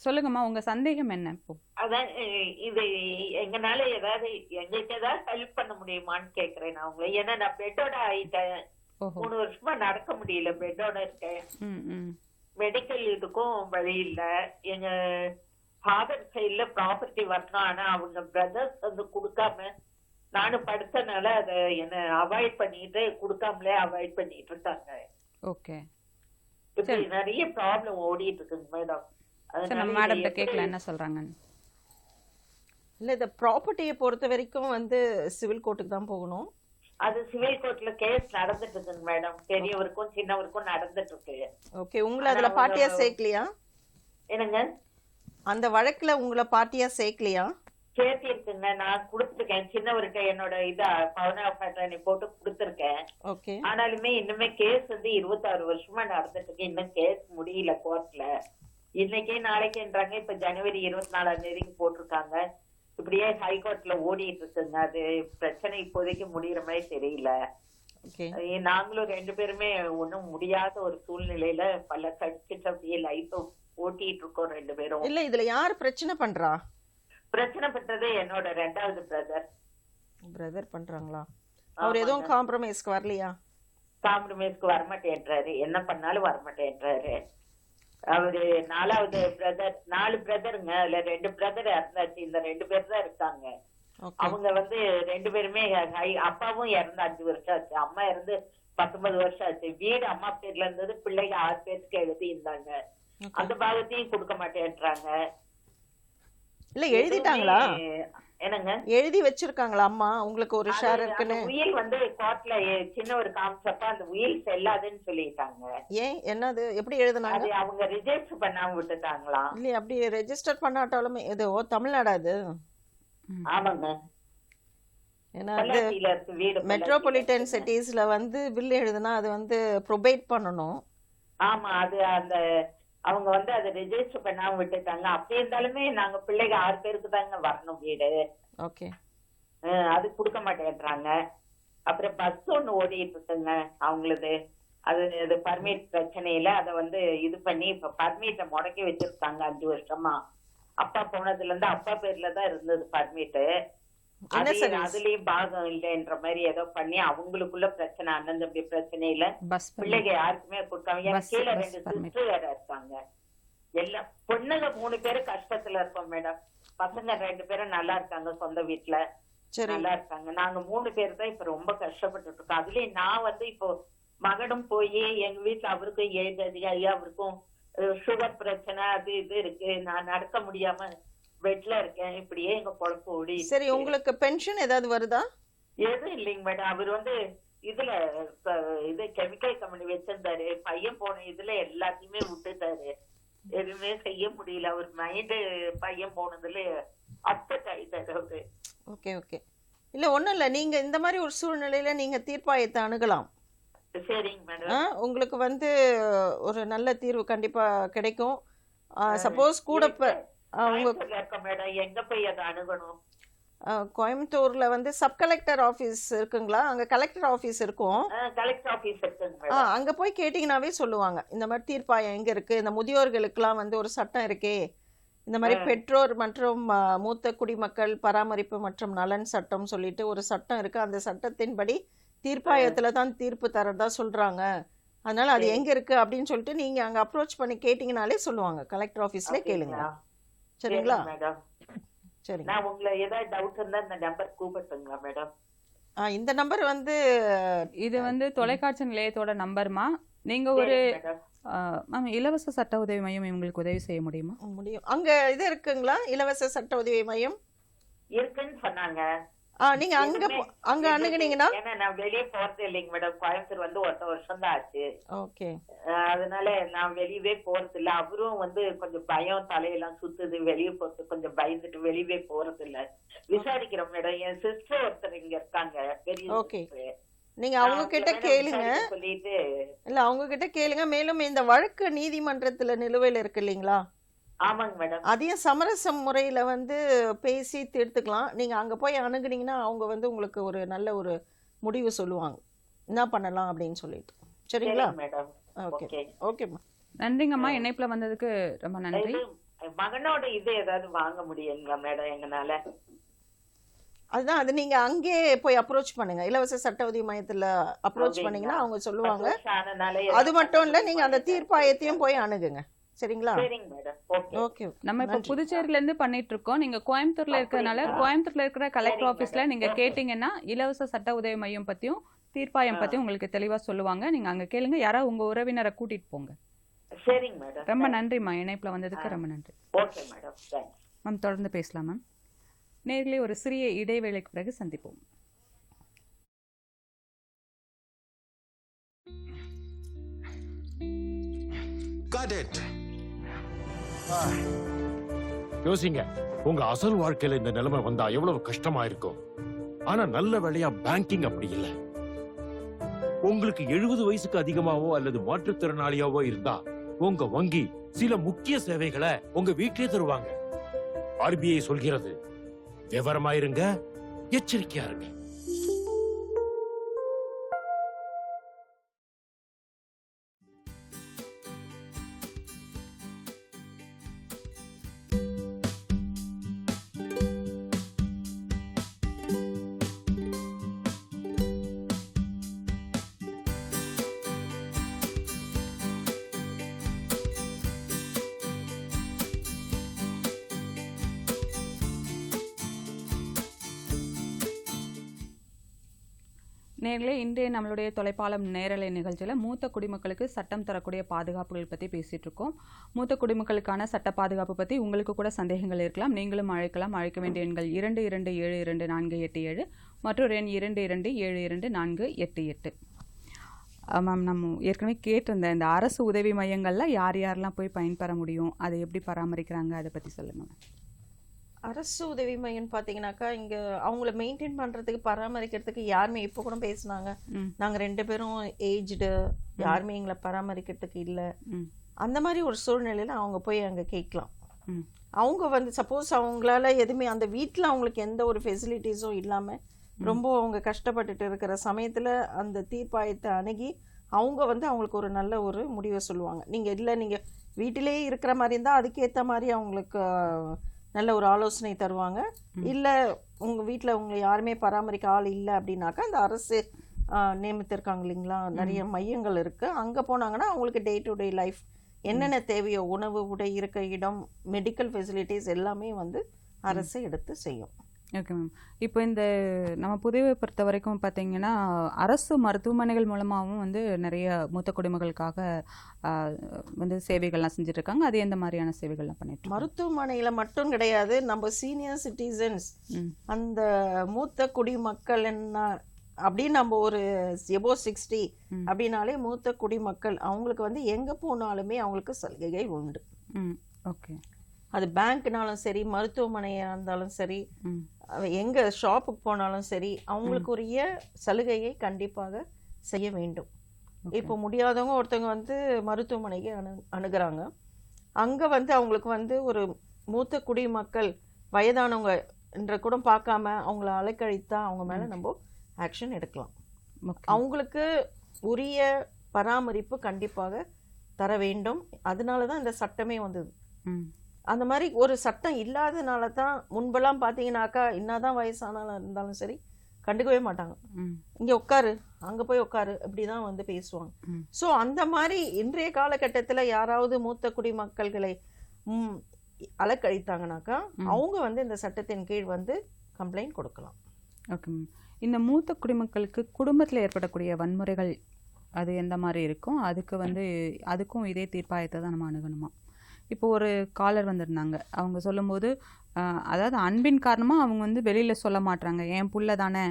S1: சொல்லுங்கம்மா, உங்க சந்தேகம் என்ன? இப்போ
S6: அதான் இது எங்கனால ஏதாவது எங்களுக்கு ஏதாவது ஹெல்ப் பண்ண முடியுமான்னு கேக்குறேன் நான் உங்களை. ஏன்னா நான் பெட்டோட ஆயிட்டேன், 3 வருஷமா நடக்க முடியல, பெட்டோட இருக்கேன். மெடிக்கல் இதுக்கும் வழி இல்ல. எங்க ஃபாதர் சைட்ல ப்ராப்பர்ட்டி வரணும், ஆனா அவங்க பிரதர்ஸ் வந்து கொடுக்காம, நானும் படுத்தனால அதை என்ன அவாய்ட் பண்ணிட்டு கொடுக்காமலே அவாய்ட் பண்ணிட்டு இருக்காங்க.
S1: ஓகே.
S6: இப்படி நிறைய ப்ராப்ளம் ஓடிட்டு இருக்குங்க மேடம்.
S1: மேடம் கேட்கலாம் என்ன சொல்றாங்க.
S2: இல்லை, இந்த ப்ராப்பர்ட்டியை பொறுத்த வரைக்கும் வந்து சிவில் கோர்ட்டுக்கு தான் போகணும்.
S6: அது சிவில் கோர்ட்ல கேஸ் நடந்துட்டு இருக்குங்க மேடம். பெரியவருக்கும் சின்னவருக்கும் நடந்துட்டு இருக்கு.
S2: ஓகே. உங்களை அதுல பார்ட்டியா சேர்க்கலையா?
S6: என்னங்க?
S2: அந்த வழக்குல உங்களை பார்ட்டியா சேர்க்கலையா?
S6: சேர்த்தி இருக்குங்க. நான் கொடுத்துருக்கேன் சின்னவருக்கு, என்னோட இதா பவனா போட்டு கொடுத்துருக்கேன்.
S2: ஓகே. ஆனாலுமே
S6: இன்னுமே கேஸ் வந்து 26 வருஷமா நடந்துட்டு இருக்கு. இன்னும் கேஸ் முடியல கோர்ட்ல. இன்னைக்கே நாளைக்குன்றாங்க. இப்ப ஜனவரி 24ஆம் தேதிக்கு போட்டிருக்காங்க. இப்படியே ஹைகோர்ட்ல ஓடிட்டு இருக்குங்க. அது பிரச்சனை இப்போதைக்கு முடியற மாதிரி தெரியல. நாங்களும் 2 பேருமே ஒண்ணும் முடியாத ஒரு சூழ்நிலையில பல கடிச்சிட்டு அப்படியே லைஃப் ஓட்டிட்டு இருக்கோம் 2 பேரும்.
S2: இல்ல, இதுல யாரு பிரச்சனை பண்றா?
S6: பிரச்சனை பண்றது என்னோட 2வது
S2: பிரதர் பண்றாங்களா? அவர் எதுவும் காம்ப்ரமைஸ்க்கு வரலையா?
S6: காம்ப்ரமைஸ்க்கு வரமாட்டேன்றாரு. என்ன பண்ணாலும் வரமாட்டேன்றாரு. அவரு 4வது பிரதர், 4 பிரதருங்க. அதுல 2 பிரதர் இறந்தாச்சு. இந்த 2 பேர் தான் இருக்காங்க.
S2: ஓகே
S6: அவங்க வந்து 2 பேருமே அப்பாவும் இறந்து 5 வருஷம் ஆச்சு, அம்மா இறந்து 19 வருஷம் ஆச்சு. வீடு அம்மா பேர்ல இருந்தது, பிள்ளைங்க 6 பேருக்கு எழுதி இருந்தாங்க. அந்த பாகத்தையும் கொடுக்க மாட்டேன்றாங்க.
S2: இல்ல எழுதிட்டாங்களா?
S6: என்னங்க
S2: எழுதி வச்சிருக்காங்களா அம்மா உங்களுக்கு ஒரு ஷேர் இருக்குன்னு?
S6: உயில் வந்து கோர்ட்ல சின்ன ஒரு கான்செப்ட், அந்த உயில் செல்லாதுன்னு சொல்லிட்டாங்க.
S2: ஏன் என்னது எப்படி எழுதுனாங்க?
S6: அது அவங்க ரிஜிஸ்டர் பண்ணாம விட்டுட்டாங்களாம்.
S2: இல்லையா அப்படி ரெஜிஸ்டர் பண்ணாட்டாலுமே இது தமிழ்நாடா அது?
S6: ஆமாங்க,
S2: ஏன்னா அது
S6: பொள்ளாச்சியில இருக்கு வீடு.
S2: மெட்ரோபாலிட்டன் சிட்டிஸ்ல வந்து பில் எழுதுனா அது வந்து ப்ரொபேட் பண்ணணும்.
S6: ஆமா, அது அந்த அவங்க வந்து அதை ரெஜிஸ்டர் பண்ணாம விட்டுட்டாங்க. அப்படி இருந்தாலுமே நாங்க பிள்ளைங்க 6 பேருக்கு தாங்க வரணும் வீடு.
S2: ஓகே
S6: அது கொடுக்க மாட்டேன்றாங்க. அப்புறம் பஸ் ஒண்ணு ஓடிட்டு இருக்குங்க அவங்களது. அது பர்மிட் பிரச்சனையில அதை வந்து இது பண்ணி இப்ப பர்மிட்டை முடக்கி வச்சிருக்காங்க 5 வருஷமா. அப்பா போனதுல இருந்து அப்பா பேர்ல தான் இருந்தது பர்மிட். அதுலயும் பாகம் இல்லைன்ற மாதிரி ஏதோ பண்ணி அவங்களுக்குள்ள பிரச்சனை, அண்ணன் தம்பி பிரச்சனையில பிள்ளைங்க யாருக்குமே கொடுக்காம. கீழே 2 சிஸ்டர் வேற இருக்காங்க. எல்லாம் பொண்ணுங்க 3 பேரு கஷ்டத்துல இருக்கோம் மேடம். பசங்க 2 பேரும் நல்லா இருக்காங்க, சொந்த வீட்டுல நல்லா இருக்காங்க. நாங்க 3 பேர் தான் இப்ப ரொம்ப கஷ்டப்பட்டு இருக்கோம். அதுலயும் நான் வந்து இப்போ மகனும் போய் எங்க வீட்டுல அவருக்கும் ஏஜ் அதிகாரி, அவருக்கும் சுகர் பிரச்சனை அது இது இருக்கு. நான் நடக்க முடியாம பெட்ல இருக்கேன். இப்படியே எங்க பொழப்பு ஓடி.
S2: சரி, உங்களுக்கு பென்ஷன் ஏதாவது வருதா?
S6: எதுவும் இல்லைங்க மேடம். அவர் வந்து இதுல இது கெமிக்கல் கம்பெனி வச்சிருந்தாரு. பையன் போன இதுல எல்லாத்தையுமே விட்டுட்டாரு. எதுவுமே செய்ய முடியல. அவர் மைண்டு பையன் போனதுல அப்செட் ஆயிட்டாரு அவரு.
S2: Okay okay. இல்ல ஒண்ணும் இல்ல, நீங்க இந்த மாதிரி ஒரு சூழ்நிலையில நீங்க தீர்ப்பாயத்தை அணுகலாம்.
S6: சரிங்க மேடம்.
S2: உங்களுக்கு வந்து ஒரு நல்ல தீர்வு கண்டிப்பா கிடைக்கும். சப்போஸ் கூட
S6: மேடம் எங்க போய் அதை அணுகணும்?
S2: கோயம்புத்தூர்ல வந்து சப் கலெக்டர் ஆபீஸ் இருக்குங்களா? அங்க கலெக்டர் ஆபீஸ் இருக்கும்.
S6: கலெக்டர் ஆபீஸ் இருக்குங்க.
S2: அங்க போய் கேட்டீங்கன்னாவே சொல்லுவாங்க இந்த மாதிரி தீர்ப்பாயம் எங்க இருக்கு. இந்த முதியோர்களுக்கெல்லாம் வந்து ஒரு சட்டம் இருக்கே, இந்த மாதிரி பெற்றோர் மற்றும் மூத்த குடிமக்கள் பராமரிப்பு மற்றும் நலன் சட்டம் சொல்லிட்டு ஒரு சட்டம் இருக்கு. அந்த சட்டத்தின்படி தீர்ப்பாயத்துல தான் தீர்ப்பு தரதா சொல்றாங்க. அதனால அது எங்க இருக்கு அப்படின்னு சொல்லிட்டு நீங்க அங்க அப்ரோச் பண்ணி கேட்டீங்கனாலே சொல்லுவாங்க. கலெக்டர் ஆபீஸ்ல கேளுங்க. சரிங்களா? சரி,
S6: நான் உங்களை ஏதாவது டவுட் இருந்தா இந்த நம்பர் கூப்பிட்டுங்களா மேடம்?
S2: இந்த நம்பர் வந்து
S1: இது வந்து தொலைக்காட்சி நிலையத்தோட நம்பர்மா. நீங்க ஒரு மேம் இலவச சட்ட உதவி மையம் இவங்களுக்கு உதவி செய்ய முடியுமா?
S2: முடியும். அங்க இது இருக்குங்களா இலவச சட்ட உதவி மையம்?
S6: இருக்குன்னு சொன்னாங்க.
S2: நீங்க அங்க அணுகுனீங்கன்னா?
S6: ஏன்னா நான் வெளியே போறது இல்லைங்க மேடம். கோயம்புத்தூர் வந்து 1 வருஷம் தான் ஆச்சு.
S2: ஓகே.
S6: அதனால நான் வெளியவே போறது இல்ல. அவரும் வந்து கொஞ்சம் பயம், தலையெல்லாம் சுத்துது, வெளியே போறது கொஞ்சம் பயந்துட்டு வெளியவே போறது இல்ல. விசாரிக்கிறோம் மேடம். என் சிஸ்டர் ஒருத்தர் இங்க இருக்காங்க, பெரிய சிஸ்டர்.
S2: நீங்க அவங்க கிட்ட கேளுங்க.
S6: சொல்லிட்டு
S2: இல்ல அவங்க கிட்ட கேளுங்க. மேலும் இந்த வழக்கு நீதிமன்றத்துல நிலுவையில் இருக்கு இல்லீங்களா?
S6: ஆமாங்க மேடம்.
S2: அதையும் சமரசம் முறையில வந்து பேசி தீர்த்துக்கலாம். நீங்க அங்க போய் அணுகுனீங்கன்னா அவங்க வந்து உங்களுக்கு ஒரு நல்ல ஒரு முடிவு சொல்லுவாங்க, என்ன பண்ணலாம் அப்படின்னு சொல்லிட்டு. சரிங்களா
S6: மேடம்?
S2: ஓகே ஓகேம்மா.
S1: நன்றிங்கம்மா, இணைப்புல வந்ததுக்கு ரொம்ப நன்றி.
S6: மகனோட இது ஏதாவது வாங்க முடியுங்களா மேடம் எங்கனால?
S2: அதுதான், அது நீங்க அங்கே போய் அப்ரோச் பண்ணுங்க. இலவச சட்ட உதவி மையத்துல அப்ரோச் பண்ணீங்கன்னா அவங்க சொல்லுவாங்க. அது மட்டும் இல்ல, நீங்க அந்த தீர்ப்பாயத்தையும் போய் அணுகுங்க. சரிங்களா?
S6: ஓகே.
S1: நம்ம இப்ப புதுச்சேரியில இருந்து பண்ணிட்டு இருக்கோம். நீங்க கோயம்புத்தூர்ல இருக்கிறதுனால கோயம்புத்தூர்ல இருக்கிற கலெக்டர் ஆபீஸ்ல நீங்க கேட்டீங்கன்னா இலவச சட்ட உதவி மையம் பத்தியும் தீர்ப்பாயம் பத்தியும் உங்களுக்கு தெளிவா சொல்லுவாங்க. நீங்க அங்க கேளுங்க. யாராவது உங்க உறவினரை கூட்டிட்டு போங்க.
S6: சரிங்க மேடம்.
S1: ரொம்ப நன்றிம்மா, இணைப்புல வந்ததுக்கு ரொம்ப நன்றி.
S6: Okay madam.
S1: மேம் தொடர்ந்து பேசலாம் மேம். நேர்களை ஒரு சிறிய இடைவேளைக்கு பிறகு சந்திப்போம்.
S7: யோசிங்க, உங்க அசல் வாழ்க்கையில இந்த நிலைமை வந்தா எவ்வளவு கஷ்டமா இருக்கும். ஆனா நல்ல வேளையா பேங்கிங் அப்படி இல்லை. உங்களுக்கு 70 வயசுக்கு அதிகமாவோ அல்லது மாற்றுத்திறனாளியாவோ இருந்தா உங்க வங்கி சில முக்கிய சேவைகளை உங்க வீட்டிலே தருவாங்க. RBI சொல்கிறது, விவரமாயிருங்க, எச்சரிக்கையா இருங்க.
S1: நேர்களே, இன்றைய நம்மளுடைய தொலைப்பாலம் நேரலை நிகழ்ச்சியில் மூத்த குடிமக்களுக்கு சட்டம் தரக்கூடிய பாதுகாப்புகள் பற்றி பேசிகிட்டு இருக்கோம். மூத்த குடிமக்களுக்கான சட்ட பாதுகாப்பு பற்றி உங்களுக்கு கூட சந்தேகங்கள் இருக்கலாம். நீங்களும் அழைக்கலாம். அழைக்க வேண்டிய எண்கள் 22722487 மற்றும் எண் 22722488. மேம், நம்ம ஏற்கனவே கேட்டிருந்தேன், இந்த அரசு உதவி மையங்களில் யார் யாரெல்லாம் போய் பயன்பெற முடியும், அதை எப்படி பராமரிக்கிறாங்க, அதை பற்றி சொல்லுங்கள் மேம்.
S2: அரசு உதவி மையம் பார்த்தீங்கன்னாக்கா இங்கே அவங்கள மெயின்டைன் பண்ணுறதுக்கு பராமரிக்கிறதுக்கு யாருமே இப்போ கூட பேசுனாங்க, நாங்கள் 2 பேரும் ஏஜ்டு, யாருமே எங்களை பராமரிக்கிறதுக்கு இல்லை. அந்த மாதிரி ஒரு சூழ்நிலையில் அவங்க போய் அங்கே கேட்கலாம். அவங்க வந்து சப்போஸ் அவங்களால எதுவுமே அந்த வீட்டில் அவங்களுக்கு எந்த ஒரு ஃபெசிலிட்டிஸும் இல்லாமல் ரொம்ப அவங்க கஷ்டப்பட்டுட்டு இருக்கிற சமயத்தில் அந்த தீர்ப்பாயத்தை அணுகி அவங்க வந்து அவங்களுக்கு ஒரு நல்ல ஒரு முடிவை சொல்லுவாங்க. நீங்கள் இல்லை, நீங்கள் வீட்டிலே இருக்கிற மாதிரி இருந்தால் அதுக்கேற்ற மாதிரி அவங்களுக்கு நல்ல ஒரு ஆலோசனை தருவாங்க. இல்லை உங்கள் வீட்டில் உங்களை யாருமே பராமரிக்க ஆள் இல்லை அப்படின்னாக்கா அந்த அரசு நியமித்திருக்காங்க இல்லைங்களா, நிறைய மையங்கள் இருக்குது. அங்கே போனாங்கன்னா அவங்களுக்கு டே டு டே லைஃப் என்னென்ன தேவையோ, உணவு, உடை, இருக்க இடம், மெடிக்கல் ஃபெசிலிட்டிஸ் எல்லாமே வந்து அரசு எடுத்து செய்யும்.
S1: Okay ma'am. இப்போ இந்த நம்ம புதுவை பொறுத்த வரைக்கும் பார்த்தீங்கன்னா அரசு மருத்துவமனைகள் மூலமாகவும் வந்து நிறைய மூத்த குடிமக்களுக்காக வந்து சேவைகள்லாம் செஞ்சுட்ருக்காங்க. அது எந்த மாதிரியான சேவைகள்லாம் பண்ணிட்டு?
S2: மருத்துவமனையில் மட்டும் கிடையாது, நம்ம சீனியர் சிட்டிசன்ஸ், அந்த மூத்த குடிமக்கள் என்ன அப்படின்னு நம்ம ஒரு எபோ 60 அப்படின்னாலே மூத்த குடிமக்கள் அவங்களுக்கு வந்து எங்கே போனாலுமே அவங்களுக்கு சலுகை உண்டு.
S1: ஓகே.
S2: அது பேங்க்னாலும் சரி, மருத்துவமனையாக இருந்தாலும் சரி, எங்கே ஷாப்புக்கு போனாலும் சரி, அவங்களுக்கு உரிய சலுகையை கண்டிப்பாக செய்ய வேண்டும். இப்போ முடியாதவங்க ஒருத்தவங்க வந்து மருத்துவமனைக்கு அணுகிறாங்க. அங்கே வந்து அவங்களுக்கு வந்து ஒரு மூத்த குடிமக்கள் வயதானவங்க என்ற கூட பார்க்காம அவங்கள அலைக்கழித்தா அவங்க மேலே நம்ம ஆக்ஷன் எடுக்கலாம். அவங்களுக்கு உரிய பராமரிப்பு கண்டிப்பாக தர வேண்டும். அதனால தான் இந்த சட்டமே வந்தது. அந்த மாதிரி ஒரு சட்டம் இல்லாதனால தான் முன்பெல்லாம் பார்த்தீங்கன்னாக்கா என்னதான் வயசானாலும் இருந்தாலும் சரி கண்டுக்கவே மாட்டாங்க. இங்கே உட்காரு, அங்கே போய் உட்காரு, இப்படி தான் வந்து பேசுவாங்க. ஸோ அந்த மாதிரி இன்றைய காலகட்டத்தில் யாராவது மூத்த குடிமக்கள்களை அலக்கழித்தாங்கனாக்கா அவங்க வந்து இந்த சட்டத்தின் கீழ் வந்து கம்ப்ளைண்ட் கொடுக்கலாம்.
S1: Okay ma'am. இந்த மூத்த குடிமக்களுக்கு குடும்பத்தில் ஏற்படக்கூடிய வன்முறைகள் அது எந்த மாதிரி இருக்கும்? அதுக்கு வந்து அதுக்கும் இதே தீர்ப்பாயத்தை தான் நம்ம அணுகணுமா? இப்போ ஒரு காலர் வந்திருந்தாங்க. அவங்க சொல்லும்போது அதாவது அன்பின் காரணமாக அவங்க வந்து வெளியில் சொல்ல மாட்டாங்க, என் புள்ள தானே,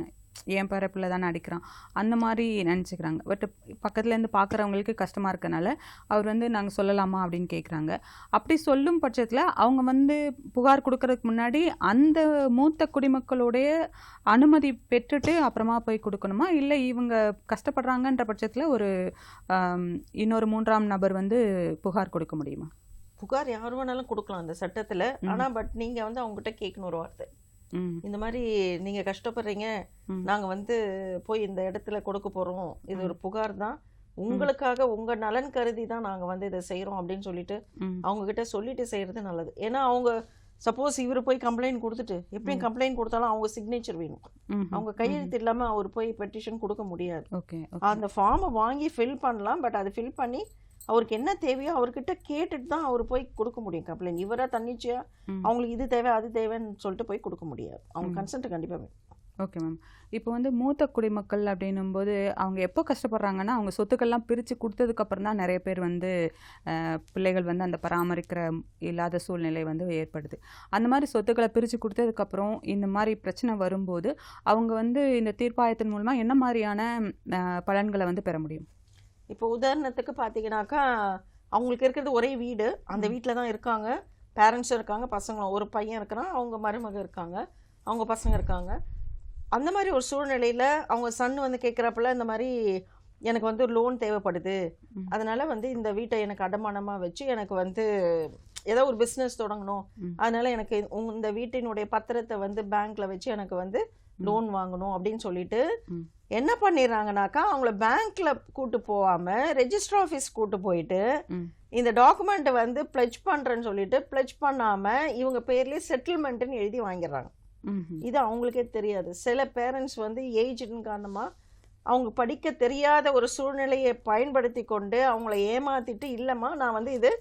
S1: என் பேர பிள்ளை தானே அடிக்கிறான், அந்த மாதிரி நினச்சிக்கிறாங்க. பட் பக்கத்துலேருந்து பார்க்குறவங்களுக்கு கஷ்டமாக இருக்கனால அவர் வந்து நாங்கள் சொல்லலாமா அப்படின்னு கேட்குறாங்க. அப்படி சொல்லும் பட்சத்தில் அவங்க வந்து புகார் கொடுக்கறதுக்கு முன்னாடி அந்த மூத்த குடிமக்களுடைய அனுமதி பெற்றுட்டு அப்புறமா போய் கொடுக்கணுமா, இல்லை இவங்க கஷ்டப்படுறாங்கன்ற பட்சத்தில் ஒரு இன்னொரு 3ஆம் நபர் வந்து புகார் கொடுக்க முடியுமா?
S2: புகார் யார் வேணாலும் கொடுக்கலாம் அந்த சட்டத்தில். ஆனால் பட் நீங்கள் வந்து அவங்ககிட்ட கேட்கணும் ஒரு வார்த்தை, இந்த மாதிரி நீங்கள் கஷ்டப்படுறீங்க, நாங்கள் வந்து போய் இந்த இடத்துல கொடுக்க போகிறோம், இது ஒரு புகார் தான், உங்களுக்காக உங்கள் நலன் கருதி தான் நாங்கள் வந்து இதை செய்கிறோம் அப்படின்னு சொல்லிட்டு அவங்கக்கிட்ட சொல்லிட்டு செய்கிறது நல்லது. ஏன்னா அவங்க சப்போஸ் இவர் போய் கம்ப்ளைண்ட் கொடுத்துட்டு எப்படியும் கம்ப்ளைண்ட் கொடுத்தாலும் அவங்க சிக்னேச்சர் வேணும். அவங்க கையெழுத்து இல்லாமல் அவர் போய் பெட்டிஷன் கொடுக்க முடியாது. அந்த ஃபார்மை வாங்கி ஃபில் பண்ணலாம், பட் அதை ஃபில் பண்ணி அவருக்கு என்ன தேவையோ அவர்கிட்ட கேட்டுட்டு தான் அவர் போய் கொடுக்க முடியும் கம்ப்ளைண்ட். இவராக தன்னிச்சையா அவங்களுக்கு இது தேவை அது தேவைன்னு சொல்லிட்டு போய் கொடுக்க முடியாது. அவங்க கன்சென்ட் கண்டிப்பாக வேணும்.
S1: Okay ma'am. இப்போ வந்து மூத்த குடிமக்கள் அப்படின்னும்போது அவங்க எப்போ கஷ்டப்படுறாங்கன்னா அவங்க சொத்துக்கள்லாம் பிரித்து கொடுத்ததுக்கப்புறம் தான் நிறைய பேர் வந்து பிள்ளைகள் வந்து அந்த பராமரிக்கிற இல்லாத சூழ்நிலை வந்து ஏற்படுது. அந்த மாதிரி சொத்துக்களை பிரித்து கொடுத்ததுக்கப்புறம் இந்த மாதிரி பிரச்சனை வரும்போது அவங்க வந்து இந்த தீர்ப்பாயத்தின் மூலமாக என்ன மாதிரியான பலன்களை வந்து பெற முடியும்?
S2: இப்போ உதாரணத்துக்கு பார்த்தீங்கன்னாக்கா அவங்களுக்கு இருக்கிறது ஒரே வீடு, அந்த வீட்டில் தான் இருக்காங்க, பேரண்ட்ஸும் இருக்காங்க, பசங்களும், ஒரு பையன் இருக்கிறான், அவங்க மருமக இருக்காங்க, அவங்க பசங்க இருக்காங்க. அந்த மாதிரி ஒரு சூழ்நிலையில் அவங்க சன் வந்து கேட்குறப்பல இந்த மாதிரி எனக்கு வந்து லோன் தேவைப்படுது, அதனால் வந்து இந்த வீட்டை எனக்கு அடமானமாக வச்சு எனக்கு வந்து ஏதோ ஒரு பிஸ்னஸ் தொடங்கணும், அதனால் எனக்கு இந்த வீட்டினுடைய பத்திரத்தை வந்து பேங்க்கில் வச்சு எனக்கு வந்து லோன் வாங்கணும் அப்படின்னு சொல்லிட்டு என்ன பண்ணிடுறாங்கனாக்கா அவங்கள பேங்க்ல கூட்டு போகாம ரெஜிஸ்டர் ஆஃபீஸ் கூட்டு போயிட்டு இந்த டாக்குமெண்ட்டை வந்து பிளட்ஜ் பண்றேன்னு சொல்லிட்டு பிளட்ஜ் பண்ணாம இவங்க பேர்லயே செட்டில்மெண்ட்னு எழுதி வாங்கிடுறாங்க. இது அவங்களுக்கே தெரியாது. சில பேரண்ட்ஸ் வந்து ஏஜ்னு காரணமா அவங்க படிக்க தெரியாத ஒரு சூழ்நிலையை பயன்படுத்தி கொண்டு அவங்கள ஏமாத்திட்டு, இல்லைம்மா நான் வந்து இது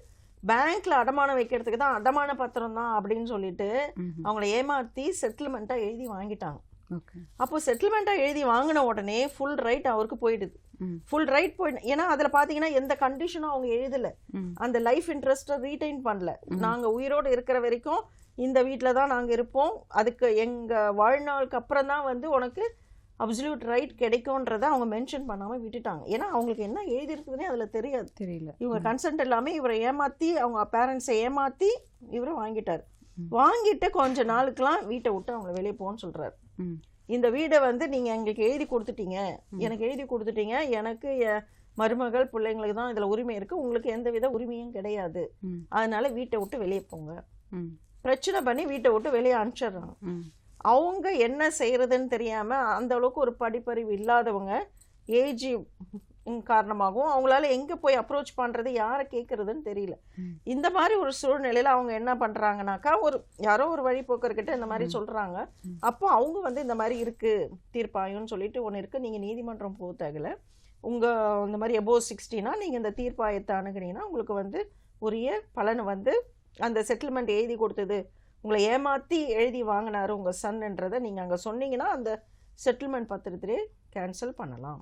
S2: பேங்க்ல அடமானம் வைக்கிறதுக்கு தான், அடமான பத்திரம் தான் அப்படின்னு சொல்லிட்டு அவங்கள ஏமாத்தி செட்டில்மெண்ட்டாக எழுதி வாங்கிட்டாங்க.
S1: ஓகே.
S2: அப்போ செட்டில்மெண்ட்டாக எழுதி வாங்கின உடனே ஃபுல் ரைட் அவருக்கு போயிடுது. ஃபுல் ரைட் ஏன்னா அதில் பார்த்தீங்கன்னா எந்த கண்டிஷனும் அவங்க எழுதலை. அந்த லைஃப் இன்ட்ரெஸ்ட்டை ரீடைன் பண்ணல. நாங்கள் உயிரோடு இருக்கிற வரைக்கும் இந்த வீட்டில் தான் நாங்கள் இருப்போம், அதுக்கு எங்கள் வாழ்நாளுக்கு அப்புறம் தான் வந்து உனக்கு அப்சல்யூட் ரைட் கிடைக்கும்ன்றதை அவங்க மென்ஷன் பண்ணாமல் விட்டுட்டாங்க. ஏன்னா அவங்களுக்கு என்ன எழுதிருக்குதுன்னே அதில் தெரியல. இவங்க கன்சென்ட் இல்லாமல் இவரை ஏமாற்றி, அவங்க பேரண்ட்ஸை ஏமாற்றி இவரை வாங்கிட்டார். வாங்கிட்டு கொஞ்ச நாளுக்கெல்லாம் வீட்டை விட்டு அவங்கள வெளியே போகணும்னு சொல்கிறாரு. இந்த வீடை வந்து நீங்கள் எங்களுக்கு எழுதி கொடுத்துட்டீங்க, எனக்கு மருமகள் பிள்ளைங்களுக்கு தான் இதில் உரிமை இருக்குது, உங்களுக்கு எந்த வித உரிமையும் கிடையாது, அதனால வீட்டை விட்டு வெளியே போங்க. பிரச்சனை பண்ணி வீட்டை விட்டு வெளியே அனுப்பிச்சிடுறாங்க. அவங்க என்ன செய்யறதுன்னு தெரியாம, அந்த அளவுக்கு ஒரு படிப்பறிவு இல்லாதவங்க, ஏஜ் காரணமாகவும் அவங்களால எங்க போய் அப்ரோச் பண்றது, யாரை கேட்கறதுன்னு தெரியல. இந்த மாதிரி ஒரு சூழ்நிலையில அவங்க என்ன பண்றாங்கனாக்கா, யாரோ ஒரு வழிபோக்கர்கிட்ட இந்த மாதிரி சொல்றாங்க. அப்போ அவங்க வந்து இந்த மாதிரி இருக்கு தீர்ப்பாயம்னு சொல்லிட்டு ஒன்று இருக்கு, நீங்க நீதிமன்றம் போக தேவையில்ல, உங்க இந்த மாதிரி எபோவ் 60னா நீங்க இந்த தீர்ப்பாயத்தை அணுகுனீங்கன்னா உங்களுக்கு வந்து உரிய பலன் வந்து அந்த செட்டில்மெண்ட் எழுதி கொடுத்தது, உங்களை ஏமாற்றி எழுதி வாங்கினாரு உங்கள் சன்ன்றதை நீங்கள் அங்கே சொன்னீங்கன்னா அந்த செட்டில்மெண்ட் பத்திரத்திலே கேன்சல் பண்ணலாம்.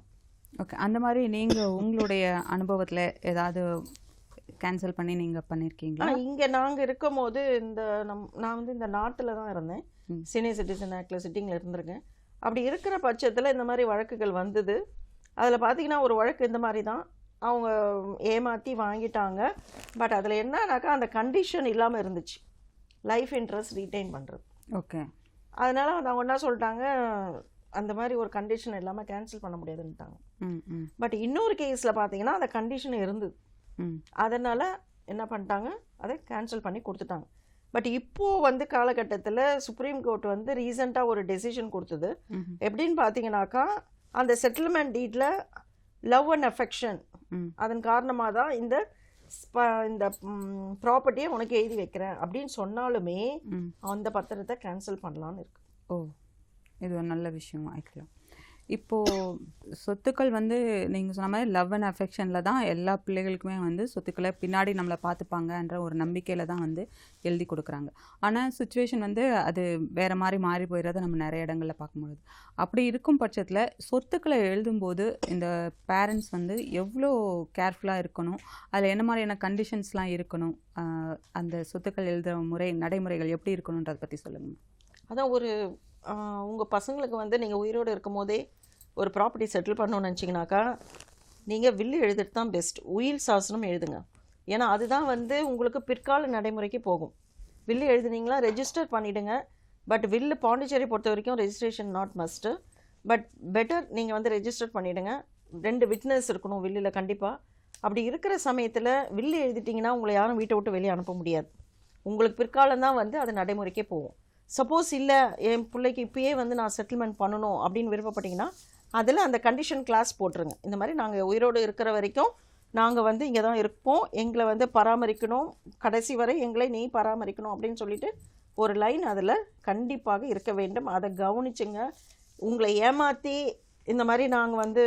S1: ஓகே. அந்த மாதிரி நீங்கள் உங்களுடைய அனுபவத்தில் ஏதாவது கேன்சல் பண்ணி நீங்கள் பண்ணியிருக்கீங்களா?
S2: இங்கே நாங்கள் இருக்கும் போது நான் வந்து இந்த நாட்டில் தான் இருந்தேன், சீனியர் சிட்டிசன் ஆக்டில் சிட்டிங்கில் இருந்திருக்கேன். அப்படி இருக்கிற பட்சத்தில் இந்த மாதிரி வழக்குகள் வந்தது. அதில் பார்த்தீங்கன்னா ஒரு வழக்கு இந்த மாதிரி தான், அவங்க ஏமாற்றி வாங்கிட்டாங்க. பட் அதில் என்னன்னாக்கா அந்த கண்டிஷன் இல்லாமல் இருந்துச்சு, லைஃப் இன்ட்ரெஸ்ட் ரீடைன் பண்ணுறது.
S1: ஓகே.
S2: அதனால அவங்க என்ன சொல்லிட்டாங்க, அந்த மாதிரி ஒரு கண்டிஷன் இல்லாமல் கேன்சல் பண்ண முடியாதுன்னுட்டாங்க. பட் இன்னொரு கேஸில் பார்த்தீங்கன்னா அந்த கண்டிஷன் இருந்தது, அதனால் என்ன பண்ணிட்டாங்க, அதை கேன்சல் பண்ணி கொடுத்துட்டாங்க. பட் இப்போது வந்து காலகட்டத்தில் சுப்ரீம் கோர்ட் வந்து ரீசெண்டாக ஒரு டெசிஷன் கொடுத்தது. எப்படின்னு பார்த்தீங்கன்னாக்கா, அந்த settlement detail love and affection அதன் காரணமாக தான் இந்த ப்ராப்பர்ட்டியை உனக்கு எழுதி வைக்கிறேன் அப்படின்னு சொன்னாலுமே அந்த பத்திரத்தை கேன்சல் பண்ணலான்னு இருக்கு.
S1: ஓ, இது ஒரு நல்ல விஷயம் ஆக்சுவலாக. இப்போது சொத்துக்கள் வந்து நீங்கள் சொன்ன மாதிரி லவ் அண்ட் அஃபெக்ஷனில் தான் எல்லா பிள்ளைகளுக்குமே வந்து சொத்துக்களை பின்னாடி நம்மளை பார்த்துப்பாங்கன்ற ஒரு நம்பிக்கையில் தான் வந்து எழுதி கொடுக்குறாங்க. ஆனால் சுச்சுவேஷன் வந்து அது வேறு மாதிரி மாறி போயிடுறத நம்ம நிறைய இடங்களில் பார்க்க முடியுது. அப்படி இருக்கும் பட்சத்தில் சொத்துக்களை எழுதும்போது இந்த பேரண்ட்ஸ் வந்து எவ்வளோ கேர்ஃபுல்லாக இருக்கணும், அதில் என்ன மாதிரியான கண்டிஷன்ஸ்லாம் இருக்கணும், அந்த சொத்துக்கள் எழுதுகிற நடைமுறைகள் எப்படி இருக்கணுன்றதை பற்றி சொல்லுங்கள்.
S2: அதான் உங்கள் பசங்களுக்கு வந்து நீங்கள் உயிரோடு இருக்கும் போதே ஒரு ப்ராப்பர்ட்டி செட்டில் பண்ணணும்னு நினச்சிங்கனாக்கா, நீங்கள் வில்லு எழுதுறது தான் பெஸ்ட். உயில் சாசனம் எழுதுங்க, ஏன்னா அதுதான் வந்து உங்களுக்கு பிற்கால நடைமுறைக்கு போகும். வில்லு எழுதுனீங்களா ரெஜிஸ்டர் பண்ணிவிடுங்க. பட் வில்லு பாண்டிச்சேரி பொறுத்த வரைக்கும் registration not must, but better நீங்கள் வந்து ரெஜிஸ்டர் பண்ணிவிடுங்க. 2 விட்னஸ் இருக்கணும் வில்லில் கண்டிப்பாக. அப்படி இருக்கிற சமயத்தில் வில்லு எழுதிட்டிங்கன்னா உங்களை யாரும் வீட்டை விட்டு வெளியே அனுப்ப முடியாது. உங்களுக்கு பிற்காலம் தான் வந்து அது நடைமுறைக்கே போகும். சப்போஸ் இல்லை என் பிள்ளைக்கு இப்போயே வந்து நான் செட்டில்மெண்ட் பண்ணணும் அப்படின்னு விருப்பப்பட்டிங்கன்னா அதில் அந்த கண்டிஷன் கிளாஸ் போட்டுருங்க. இந்த மாதிரி நாங்கள் உயிரோடு இருக்கிற வரைக்கும் நாங்கள் வந்து இங்கே தான் இருப்போம், எங்களை வந்து பராமரிக்கணும், கடைசி வரை எங்களை நீ பராமரிக்கணும் அப்படின்னு சொல்லிட்டு ஒரு லைன் அதில் கண்டிப்பாக இருக்க வேண்டும். அதை கவனிச்சுங்க. உங்களை ஏமாற்றி இந்த மாதிரி நாங்கள் வந்து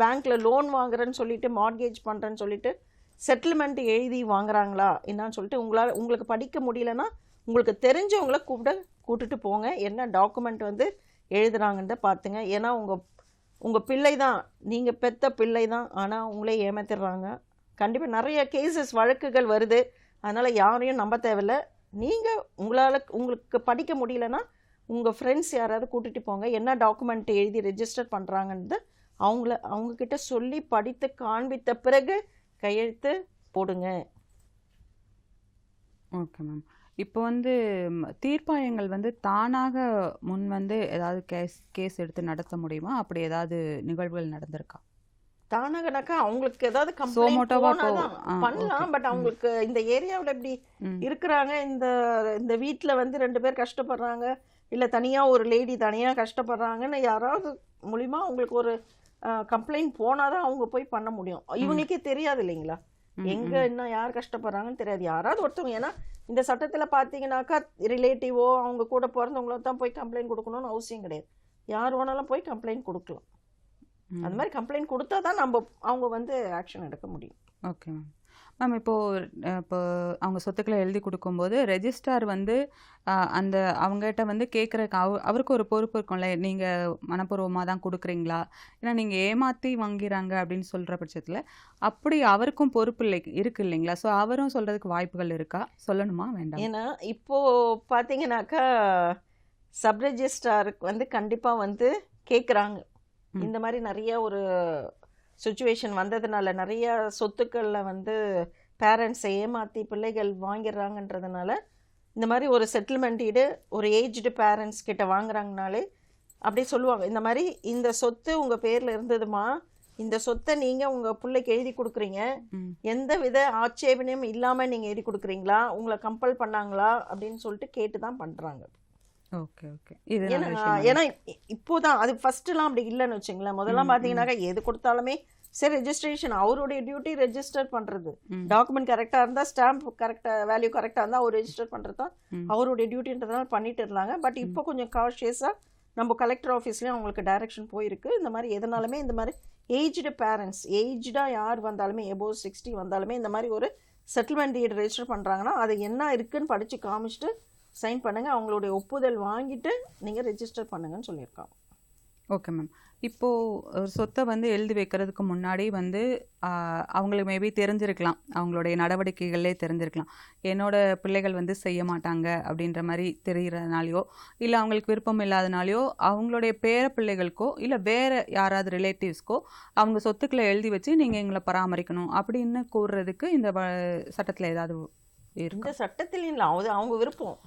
S2: பேங்க்கில் லோன் வாங்குறேன்னு சொல்லிட்டு, மார்ட்கேஜ் பண்ணுறேன்னு சொல்லிட்டு செட்டில்மெண்ட் எழுதி வாங்குறாங்களா என்னன்னு சொல்லிட்டு உங்களுக்கு படிக்க முடியலன்னா உங்களுக்கு தெரிஞ்சவங்கள கூப்பிட்டு போங்க, என்ன டாக்குமெண்ட் வந்து எழுதுறாங்கன்னு பார்த்துங்க. ஏன்னா உங்கள் பிள்ளை தான், நீங்கள் பெற்ற பிள்ளை தான், ஆனால் உங்களே ஏமாத்திடுறாங்க. கண்டிப்பாக நிறைய கேசஸ் வழக்குகள் வருது, அதனால் யாரையும் நம்ப தேவையில்லை. நீங்கள் உங்களுக்கு படிக்க முடியலன்னா உங்கள் ஃப்ரெண்ட்ஸ் யாராவது கூட்டிகிட்டு போங்க, என்ன டாக்குமெண்ட் எழுதி ரெஜிஸ்டர் பண்ணுறாங்கன்னு அவங்கக்கிட்ட சொல்லி படித்து காண்பித்த பிறகு கையெழுத்து போடுங்க.
S1: Okay ma'am. இப்போ வந்து தீர்ப்பாயங்கள் வந்து தானாக முன் வந்து ஏதாவது கேஸ் எடுத்து நடத்த முடியுமா? அப்படி ஏதாவது நிகழ்வுகள் நடந்திருக்கா?
S2: தானாகனாக்கா அவங்களுக்கு ஏதாவது கம்ப்ளைண்ட் பண்ணலாம். பட் அவங்களுக்கு இந்த ஏரியாவில் எப்படி இருக்கிறாங்க, இந்த வீட்டில் வந்து 2 பேர் கஷ்டப்படுறாங்க, இல்லை தனியாக ஒரு லேடி தனியாக கஷ்டப்படுறாங்கன்னு யாராவது மூலிமா அவங்களுக்கு ஒரு கம்ப்ளைண்ட் போனால் தான் அவங்க போய் பண்ண முடியும். இவங்களுக்கே தெரியாது இல்லைங்களா, எங்கே இன்னும் யார் கஷ்டப்படுறாங்கன்னு தெரியாது. யாராவது ஒருத்தவங்க, ஏன்னா இந்த சட்டத்தில் பார்த்தீங்கன்னாக்கா ரிலேட்டிவோ அவங்க கூட பிறந்தவங்களோ தான் போய் கம்ப்ளைண்ட் கொடுக்கணும்னு அவசியம் கிடையாது. யார் வேணாலும் போய் கம்ப்ளைண்ட் கொடுக்கலாம். அந்த மாதிரி கம்ப்ளைண்ட் கொடுத்தா தான் அவங்க வந்து ஆக்ஷன் எடுக்க முடியும்.
S1: Okay ma'am. மேம் இப்போ அவங்க சொத்துக்களை எழுதி கொடுக்கும்போது ரெஜிஸ்ட்ரார் வந்து அந்த அவங்ககிட்ட வந்து கேட்குறக்கு அவருக்கு ஒரு பொறுப்பு இருக்கும்ல, நீங்கள் மனப்பூர்வமாக தான் கொடுக்குறீங்களா, ஏன்னா நீங்கள் ஏமாற்றி வாங்கிறாங்க அப்படின்னு சொல்கிற பட்சத்தில் அப்படி அவருக்கும் பொறுப்பு இருக்கு இல்லைங்களா? ஸோ அவரும் சொல்கிறதுக்கு வாய்ப்புகள் இருக்கா, சொல்லணுமா வேண்டாம்?
S2: ஏன்னா இப்போ பார்த்தீங்கன்னாக்கா சப் ரெஜிஸ்ட்ராருக்கு வந்து கண்டிப்பாக வந்து கேட்குறாங்க. இந்த மாதிரி நிறைய ஒரு சுச்சுவேஷன் வந்ததுனால நிறைய சொத்துக்களில் வந்து பேரண்ட்ஸை ஏமாற்றி பிள்ளைகள் வாங்கிடுறாங்கன்றதுனால இந்த மாதிரி ஒரு செட்டில்மெண்ட் ஈடு ஒரு ஏஜ்டு பேரண்ட்ஸ் கிட்ட வாங்குறாங்கனாலே அப்படியே சொல்லுவாங்க, இந்த மாதிரி இந்த சொத்து உங்கள் பேரில் இருந்ததுமா, இந்த சொத்தை நீங்கள் உங்கள் பிள்ளைக்கு எழுதி கொடுக்குறீங்க, எந்த வித ஆட்சேபனையும் இல்லாமல் நீங்கள் எழுதி கொடுக்குறீங்களா, உங்களை கம்பல் பண்ணாங்களா அப்படின்னு சொல்லிட்டு கேட்டு தான் பண்ணுறாங்க.
S1: Okay okay. இது
S2: ஏன்னா இப்போதான் அது ஃபர்ஸ்ட்லாம் அப்படி இல்லைன்னு வச்சுங்களேன். முதல்லாம் பார்த்தீங்கன்னாக்கா எது கொடுத்தாலுமே சரி ரெஜிஸ்ட்ரேஷன் அவருடைய டியூட்டி ரெஜிஸ்டர் பண்ணுறது, டாக்குமெண்ட் கரெக்டாக இருந்தால் ஸ்டாம்ப் கரெக்டாக வேல்யூ கரெக்டாக இருந்தால் அவர் ரெஜிஸ்டர் பண்ணுறது தான் அவருடைய டியூட்டின்றதுனால பண்ணிட்டு இருந்தாங்க. பட் இப்போ கொஞ்சம் காஷியஸாக நம்ம கலெக்டர் ஆஃபீஸ்லேயும் அவங்களுக்கு டைரக்ஷன் போயிருக்கு. இந்த மாதிரி எதனாலுமே இந்த மாதிரி ஏஜ்டு பேரண்ட்ஸ், ஏஜ்டாக யார் வந்தாலுமே எபோவ் 60 வந்தாலுமே இந்த மாதிரி ஒரு செட்டில்மெண்ட் டீட் ரெஜிஸ்டர் பண்ணுறாங்கன்னா அது என்ன இருக்குன்னு படித்து காமிச்சிட்டு சைன் பண்ணுங்கள், அவங்களுடைய ஒப்புதல் வாங்கிட்டு நீங்கள் ரெஜிஸ்டர் பண்ணுங்கன்னு சொல்லியிருக்காங்க.
S1: Okay ma'am. இப்போது சொத்தை வந்து எழுதி வைக்கிறதுக்கு முன்னாடி வந்து அவங்களுக்கு மேபி தெரிஞ்சிருக்கலாம், அவங்களுடைய நடவடிக்கைகளே தெரிஞ்சிருக்கலாம், என்னோட பிள்ளைகள் வந்து செய்ய மாட்டாங்க அப்படின்ற மாதிரி தெரிகிறதுனாலையோ இல்லை அவங்களுக்கு விருப்பம் இல்லாதனாலையோ அவங்களுடைய பேர பிள்ளைகளுக்கோ இல்லை வேறு யாராவது ரிலேட்டிவ்ஸ்க்கோ அவங்க சொத்துக்களை எழுதி வச்சு நீங்கள் எங்களை பராமரிக்கணும் அப்படின்னு கூறுறதுக்கு இந்த சட்டத்தில் ஏதாவது
S2: இந்த சட்டத்தில் இல்லை, அவங்க விருப்பம்,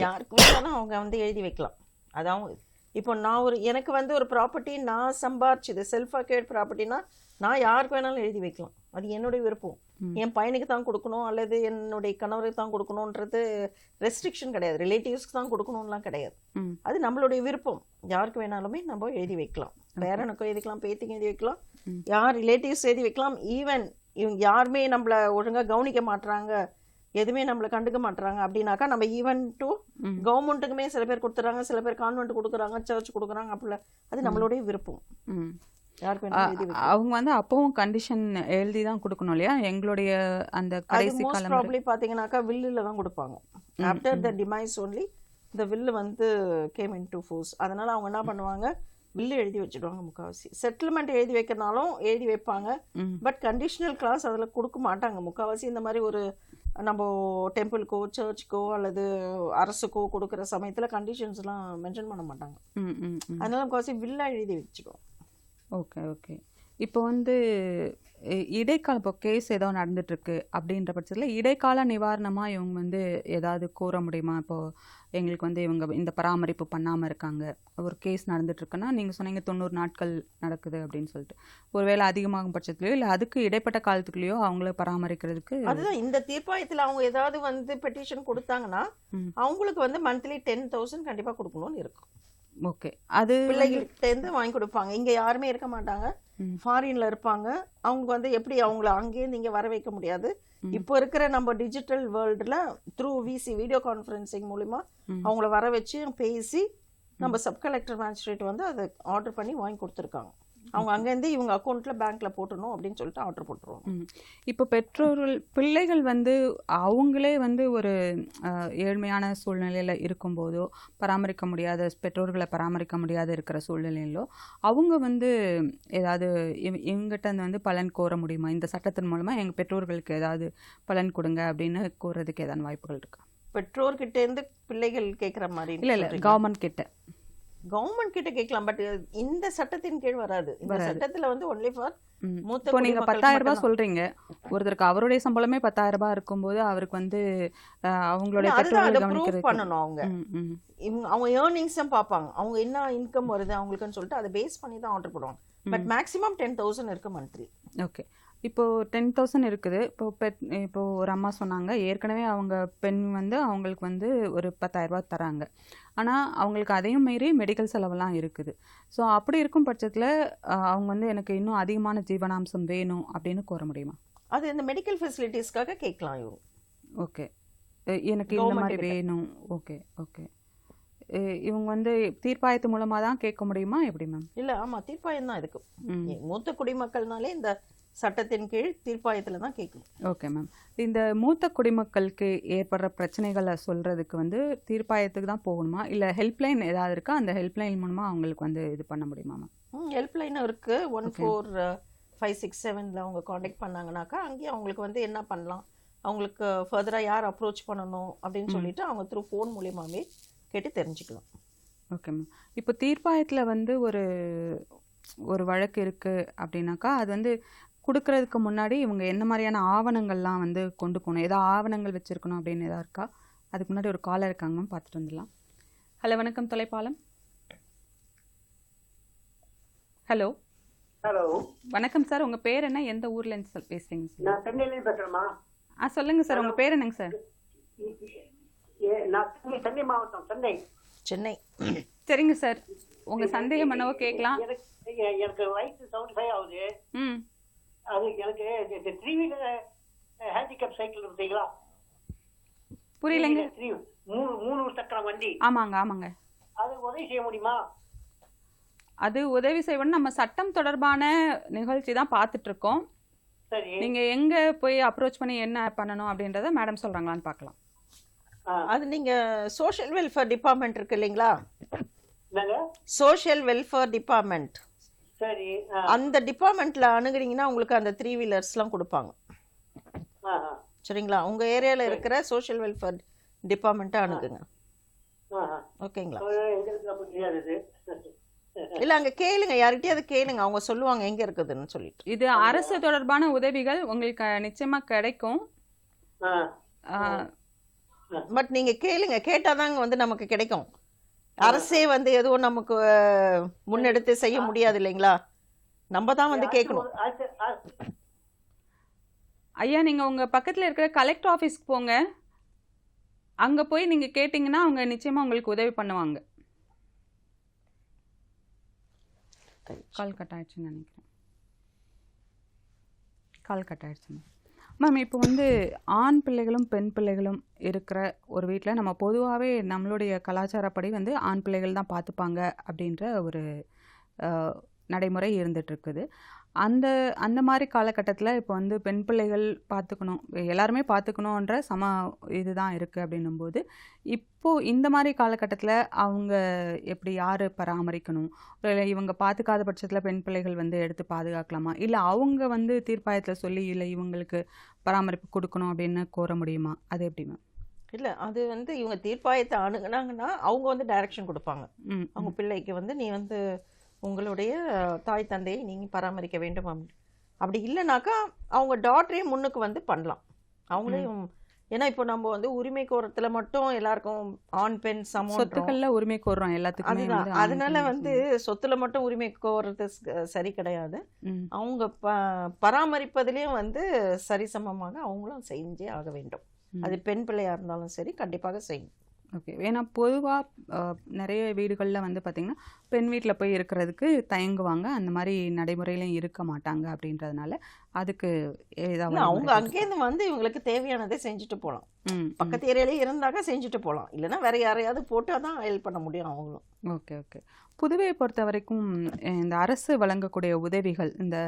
S2: யாருக்கு வேணாலும் அவங்க வந்து எழுதி வைக்கலாம். அது அவங்க இப்போ நான் எனக்கு வந்து ஒரு ப்ராப்பர்ட்டி நான் சம்பாரிச்சது செல்ஃப் அக்யூர்ட் ப்ராப்பர்ட்டினா நான் யாருக்கு வேணாலும் எழுதி வைக்கலாம். அது என்னுடைய விருப்பம். என் பையனுக்கு தான் கொடுக்கணும் அல்லது என்னுடைய கணவருக்கு தான் கொடுக்கணுன்றது ரெஸ்ட்ரிக்ஷன் கிடையாது, ரிலேட்டிவ்ஸ்க்கு தான் கொடுக்கணும்லாம் கிடையாது. அது நம்மளுடைய விருப்பம், யாருக்கு வேணாலுமே நம்ம எழுதி வைக்கலாம். பேரனுக்கும் எழுதி வைக்கலாம், பேத்திக்கும் எழுதி வைக்கலாம், யார் ரிலேட்டிவ்ஸ் எழுதி வைக்கலாம். ஈவன் இவங்க யாருமே நம்மளை ஒழுங்காக கவனிக்க மாட்டுறாங்க, எதுவுமே நம்மளை கண்டுக்க மாட்டுறாங்க அப்படின்னாக்கா நம்ம ஈவன் டு கவர்மெண்ட்டுக்குமே சில பேர் கொடுத்துறாங்க, சில பேர் கான்வென்ட் கொடுக்குறாங்க, சர்ச் கொடுக்குறாங்க, அப்படில அது நம்மளுடைய விருப்பம்.
S1: அவங்க வந்து அப்பவும் கண்டிஷன் எழுதி தான் கொடுக்கணும் இல்லையா? எங்களுடைய அந்த கடைசி காலம்
S2: ப்ராப்ளி பார்த்தீங்கன்னாக்கா வில்லில் தான் கொடுப்பாங்க. ஆஃப்டர் த டிமைஸ் ஒன்லி இந்த வில்லு வந்து கேம் இன் டு ஃபோர்ஸ். அதனால அவங்க என்ன பண்ணுவாங்க, வில்லு எழுதி வச்சுடுவாங்க. முக்கால்வாசி செட்டில்மெண்ட் எழுதி வைக்கிறனாலும் எழுதி வைப்பாங்க, பட் கண்டிஷனல் கிளாஸ் அதில் கொடுக்க மாட்டாங்க. முக்கால்வாசி இந்த மாதிரி ஒரு நம்ம டெம்பிளுக்கோ சர்ச்சுக்கோ அல்லது அரசுக்கோ கொடுக்குற சமயத்தில் கண்டிஷன்ஸ்லாம் மென்ஷன் பண்ண மாட்டாங்க. அதனால முக்கால்வாசி வில்லா எழுதி வச்சுடுவோம்.
S1: Okay okay. இப்போ வந்து இடைக்கால இப்போ கேஸ் ஏதோ நடந்துட்டுருக்கு அப்படின்ற பட்சத்தில் இடைக்கால நிவாரணமாக இவங்க வந்து ஏதாவது கூற முடியுமா? இப்போது எங்களுக்கு வந்து இவங்க இந்த பராமரிப்பு பண்ணாமல் இருக்காங்க, ஒரு கேஸ் நடந்துட்டுருக்குன்னா நீங்கள் சொன்னீங்க 90 நாட்கள் நடக்குது அப்படின்னு சொல்லிட்டு, ஒருவேளை அதிகமாகும் பட்சத்துலையோ இல்லை அதுக்கு இடைப்பட்ட காலத்துக்குள்ளேயோ அவங்கள பராமரிக்கிறதுக்கு
S2: அதுதான் இந்த தீர்ப்பாயத்தில் அவங்க ஏதாவது வந்து பெட்டிஷன் கொடுத்தாங்கன்னா அவங்களுக்கு வந்து மந்த்லி 10,000 கண்டிப்பாக கொடுக்கணும்னு இருக்கும்.
S1: ஓகே. அது
S2: பிள்ளைகிட்டேருந்து வாங்கி கொடுப்பாங்க. இங்கே யாருமே இருக்க மாட்டாங்க, ஃபாரின்ல இருப்பாங்க. அவங்க வந்து எப்படி அவங்கள அங்கேருந்து இங்கே வர வைக்க முடியாது. இப்போ இருக்கிற நம்ம டிஜிட்டல் வேர்ல்டில் த்ரூ விசி வீடியோ கான்ஃபரன்சிங் மூலிமா அவங்கள வர வச்சு பேசி நம்ம சப் கலெக்டர் மேஜிஸ்ட்ரேட் வந்து அதை ஆர்டர் பண்ணி வாங்கி கொடுத்துருக்காங்க. அவங்க அங்கேருந்து இவங்க அக்கௌண்ட்டில் பேங்க்கில் போட்டணும் அப்படின்னு சொல்லிட்டு ஆர்டர் போட்டுருவாங்க.
S1: இப்போ பெற்றோர்கள் பிள்ளைகள் வந்து அவங்களே வந்து ஒரு ஏழ்மையான சூழ்நிலையில் இருக்கும்போதோ பராமரிக்க முடியாத, பெற்றோர்களை பராமரிக்க முடியாத இருக்கிற சூழ்நிலையிலோ அவங்க வந்து ஏதாவது இவங்ககிட்ட வந்து பலன் கோர முடியுமா? இந்த சட்டத்தின் மூலமாக எங்கள் பெற்றோர்களுக்கு ஏதாவது பலன் கொடுங்க அப்படின்னு கோர்றதுக்கு ஏதாவது வாய்ப்புகள் இருக்கா?
S2: பெற்றோர்கிட்டேருந்து பிள்ளைகள் கேட்குற மாதிரி
S1: இல்லை கவர்மெண்ட்
S2: கிட்ட கேட்கலாம். பட் இந்த சட்டத்தின் கீழ் வராது. இந்த சட்டத்துல வந்து ஒன்லி ஃபார் மூத்த.
S1: இப்போ நீங்க 10,000 ரூபாய் சொல்றீங்க, ஒருத்தருக்கு அவருடைய சம்பளமே 10,000 ரூபாய் இருக்கும்போது அவருக்கு வந்து அவங்களுடைய
S2: பண்ணணும். அவங்க ஏர்னிங்ஸும் பார்ப்பாங்க, அவங்க என்ன இன்கம் வருது அவங்களுக்குன்னு சொல்லிட்டு அதை பேஸ் பண்ணி தான் ஆர்டர் போடுவாங்க. பட் மேக்ஸிமம் 10,000 இருக்கு மந்த்லி.
S1: ஓகே. இப்போது 10,000 இருக்குது. இப்போது ஒரு அம்மா சொன்னாங்க, ஏற்கனவே அவங்க பெண் வந்து அவங்களுக்கு வந்து ஒரு 10,000 ரூபாய் தராங்க, ஆனால் அவங்களுக்கு அதையும் மீறி மெடிக்கல் செலவெல்லாம் இருக்குது. ஸோ அப்படி இருக்கும் பட்சத்தில் அவங்க வந்து எனக்கு இன்னும் அதிகமான ஜீவனாம்சம் வேணும் அப்படின்னு கோர முடியுமா?
S2: அது இந்த மெடிக்கல் ஃபெசிலிட்டிஸ்க்காக கேட்கலாம் இவங்க.
S1: ஓகே, எனக்கு இந்த மாதிரி வேணும். Okay okay. இவங்க வந்து தீர்ப்பாயத்து மூலமாக தான் கேட்க முடியுமா எப்படி மேம்?
S2: இல்லை, ஆமாம், தீர்ப்பாயம் தான் இதுக்கு. மூத்த குடிமக்கள்னாலே இந்த சட்டத்தின் கீழ் தீர்ப்பாயத்தில் தான் கேட்கணும்.
S1: Okay ma'am. இந்த மூத்த குடிமக்களுக்கு ஏற்படுற பிரச்சனைகளை சொல்கிறதுக்கு வந்து தீர்ப்பாயத்துக்கு தான் போகணுமா, இல்லை ஹெல்ப்லைன் ஏதாவது இருக்கா, அந்த ஹெல்ப்லைன் மூலமாக அவங்களுக்கு வந்து இது பண்ண முடியுமா மேம்?
S2: ஹெல்ப்லைனும் இருக்குது. 14567 அவங்க காண்டாக்ட் பண்ணாங்கனாக்கா அங்கேயும் அவங்களுக்கு வந்து என்ன பண்ணலாம், அவங்களுக்கு ஃபர்தராக யார் அப்ரோச் பண்ணணும் அப்படின்னு சொல்லிட்டு அவங்க த்ரூ ஃபோன் மூலியமாகவே கேட்டு தெரிஞ்சுக்கலாம்.
S1: Okay ma'am. இப்போ தீர்ப்பாயத்தில் வந்து ஒரு வழக்கு இருக்குது அப்படின்னாக்கா அது வந்து கொடுக்கறதுக்கு முன்னாடி இவங்க என்ன மாதிரியான ஆவணங்கள்லாம் வந்து கொண்டு போகணும், ஏதோ ஆவணங்கள் வச்சுருக்கணும் அப்படின்னு எதாவது இருக்கா? அதுக்கு முன்னாடி ஒரு காலர் இருக்காங்க மேம், பார்த்துட்டு வந்துடலாம். ஹலோ, வணக்கம் தொலைப்பாலம். ஹலோ
S8: ஹலோ,
S1: வணக்கம் சார். உங்கள் பேர் என்ன, எந்த ஊர்லேருந்து சார் பேசுகிறீங்க சார்?
S8: நான் சென்னையிலேருந்து பேசுகிறேம்மா.
S1: சொல்லுங்கள் சார், உங்கள் பேர் என்னங்க சார்?
S8: நான் சென்னை மாவட்டம், சென்னை.
S1: சரிங்க சார், உங்கள் சந்தேகம் என்னவோ கேட்கலாம்.
S8: எனக்கு வயசு 75 ஆகுது. அது எனக்கு 3 வீலர் ஹேண்டிகேப் சைக்கிள் இருந்தீங்களா?
S1: புரியலைங்க.
S8: 3 சக்கர வண்டி.
S1: ஆமாங்க.
S8: அது உதவி செய்ய முடியுமா?
S1: அது உதவி செய்யணும். நம்ம சட்டம் தொடர்பான நிகழ்ச்சி தான் பார்த்துட்டு இருக்கோம்.
S8: சரி,
S1: நீங்க எங்க போய் அப்ரோச் பண்ணி என்ன பண்ணணும் அப்படின்றத மேடம் சொல்றாங்களான்னு பார்க்கலாம்.
S2: அது நீங்க சோஷியல் வெல்ஃபேர் டிபார்ட்மெண்ட் இருக்கு இல்லைங்களா?
S8: என்னங்க?
S2: Social welfare department.
S8: சரி,
S2: அந்த டிபார்ட்மெண்ட்ல அணுகுனீங்கன்னா உங்களுக்கு அந்த 3 வீலர்ஸ்லாம் கொடுப்பாங்க. சரிங்களா? உங்க ஏரியால இருக்கிற சோஷியல் வெல்ஃபேர் டிபார்ட்மெண்ட்டை அணுகுங்க. ஓகேங்களா?
S8: எங்களுக்கு அப்படி தெரியாது.
S2: இல்ல அங்க கேளுங்க, யார்கிட்டயாவது கேளுங்க, அவங்க சொல்லுவாங்க எங்க இருக்குதுன்னு சொல்லிட்டு.
S1: இது அரசு தொடர்பான உதவிகள் உங்களுக்கு நிச்சயமா கிடைக்கும்.
S2: பட் நீங்க கேளுங்க, கேட்டாதாங்க வந்து நமக்கு கிடைக்கும். அரசே வந்து எதுவும் நமக்கு முன்னெடுத்து செய்ய முடியாது இல்லைங்களா? நம்ம தான் வந்து கேட்கணும்.
S1: ஐயா, நீங்க உங்க பக்கத்துல இருக்கிற கலெக்டர் ஆஃபீஸ்க்கு போங்க. அங்க போய் நீங்க கேட்டீங்கன்னா அவங்க நிச்சயமா உங்களுக்கு உதவி பண்ணுவாங்க. கால் கட் ஆயிடுச்சுன்னு நினைக்கிறேன். மேம், இப்போ வந்து ஆண் பிள்ளைகளும் பெண் பிள்ளைகளும் இருக்கிற ஒரு வீட்டில் நம்ம பொதுவாகவே நம்மளுடைய கலாச்சாரப்படி வந்து ஆண் பிள்ளைகள் தான் பார்த்துப்பாங்க அப்படின்ற ஒரு நடைமுறை இருந்துகிட்ருக்குது. அந்த மாதிரி காலகட்டத்தில் இப்போ வந்து பெண் பிள்ளைகள் பார்த்துக்கணும், எல்லாருமே பார்த்துக்கணுன்ற இதுதான் இருக்குது அப்படின்னும்போது, இப்போது இந்த மாதிரி காலகட்டத்தில் அவங்க எப்படி யார் பராமரிக்கணும், இல்லை இவங்க பார்த்துக்காத பட்சத்தில் பெண் பிள்ளைகள் வந்து எடுத்து பாதுகாக்கலாமா, இல்லை அவங்க வந்து தீர்ப்பாயத்தில் சொல்லி இல்லை இவங்களுக்கு பராமரிப்பு கொடுக்கணும் அப்படின்னு கோர முடியுமா? அது எப்படி மேம்?
S2: இல்லை, அது வந்து இவங்க தீர்ப்பாயத்தை அணுகுனாங்கன்னா அவங்க வந்து டைரக்ஷன் கொடுப்பாங்க. அவங்க பிள்ளைக்கு வந்து நீ வந்து உங்களுடைய தாய் தந்தையை நீங்கள் பராமரிக்க வேண்டும் அப்படி இல்லைனாக்கா அவங்க டாக்டரே முன்னுக்கு வந்து பண்ணலாம் அவங்களையும். ஏன்னா இப்போ நம்ம வந்து உரிமை கோரத்தில் மட்டும் எல்லாருக்கும் ஆண் பெண் சமம்,
S1: சொத்துக்கள்ல உரிமை கோர்றோம் எல்லாத்துக்கும்.
S2: அதுதான், அதனால வந்து சொத்துல மட்டும் உரிமை கோர்றது சரி கிடையாது. அவங்க பராமரிப்பதிலையும் வந்து சரிசமமாக அவங்களும் செஞ்சே ஆக வேண்டும். அது பெண் பிள்ளையா இருந்தாலும் சரி கண்டிப்பாக செய்யணும்.
S1: ஓகே. ஏன்னா பொதுவாக நிறைய வீடுகளில் வந்து பார்த்திங்கன்னா பெண் வீட்டில் போய் இருக்கிறதுக்கு தயங்குவாங்க, அந்த மாதிரி நடைமுறையிலும் இருக்க மாட்டாங்க. அப்படின்றதுனால அதுக்கு ஏதாவது
S2: அவங்க அங்கேருந்து வந்து இவங்களுக்கு தேவையானதை செஞ்சுட்டு போகலாம். பக்கத்து ஏரியாலே இருந்தாக்க செஞ்சுட்டு போகலாம், இல்லைன்னா வேற யாரையாவது போட்டால் தான் ஹெல்ப் பண்ண முடியும் அவங்களும்.
S1: ஓகே. புதுவையை பொறுத்த வரைக்கும் இந்த அரசு வழங்கக்கூடிய உதவிகள், இந்த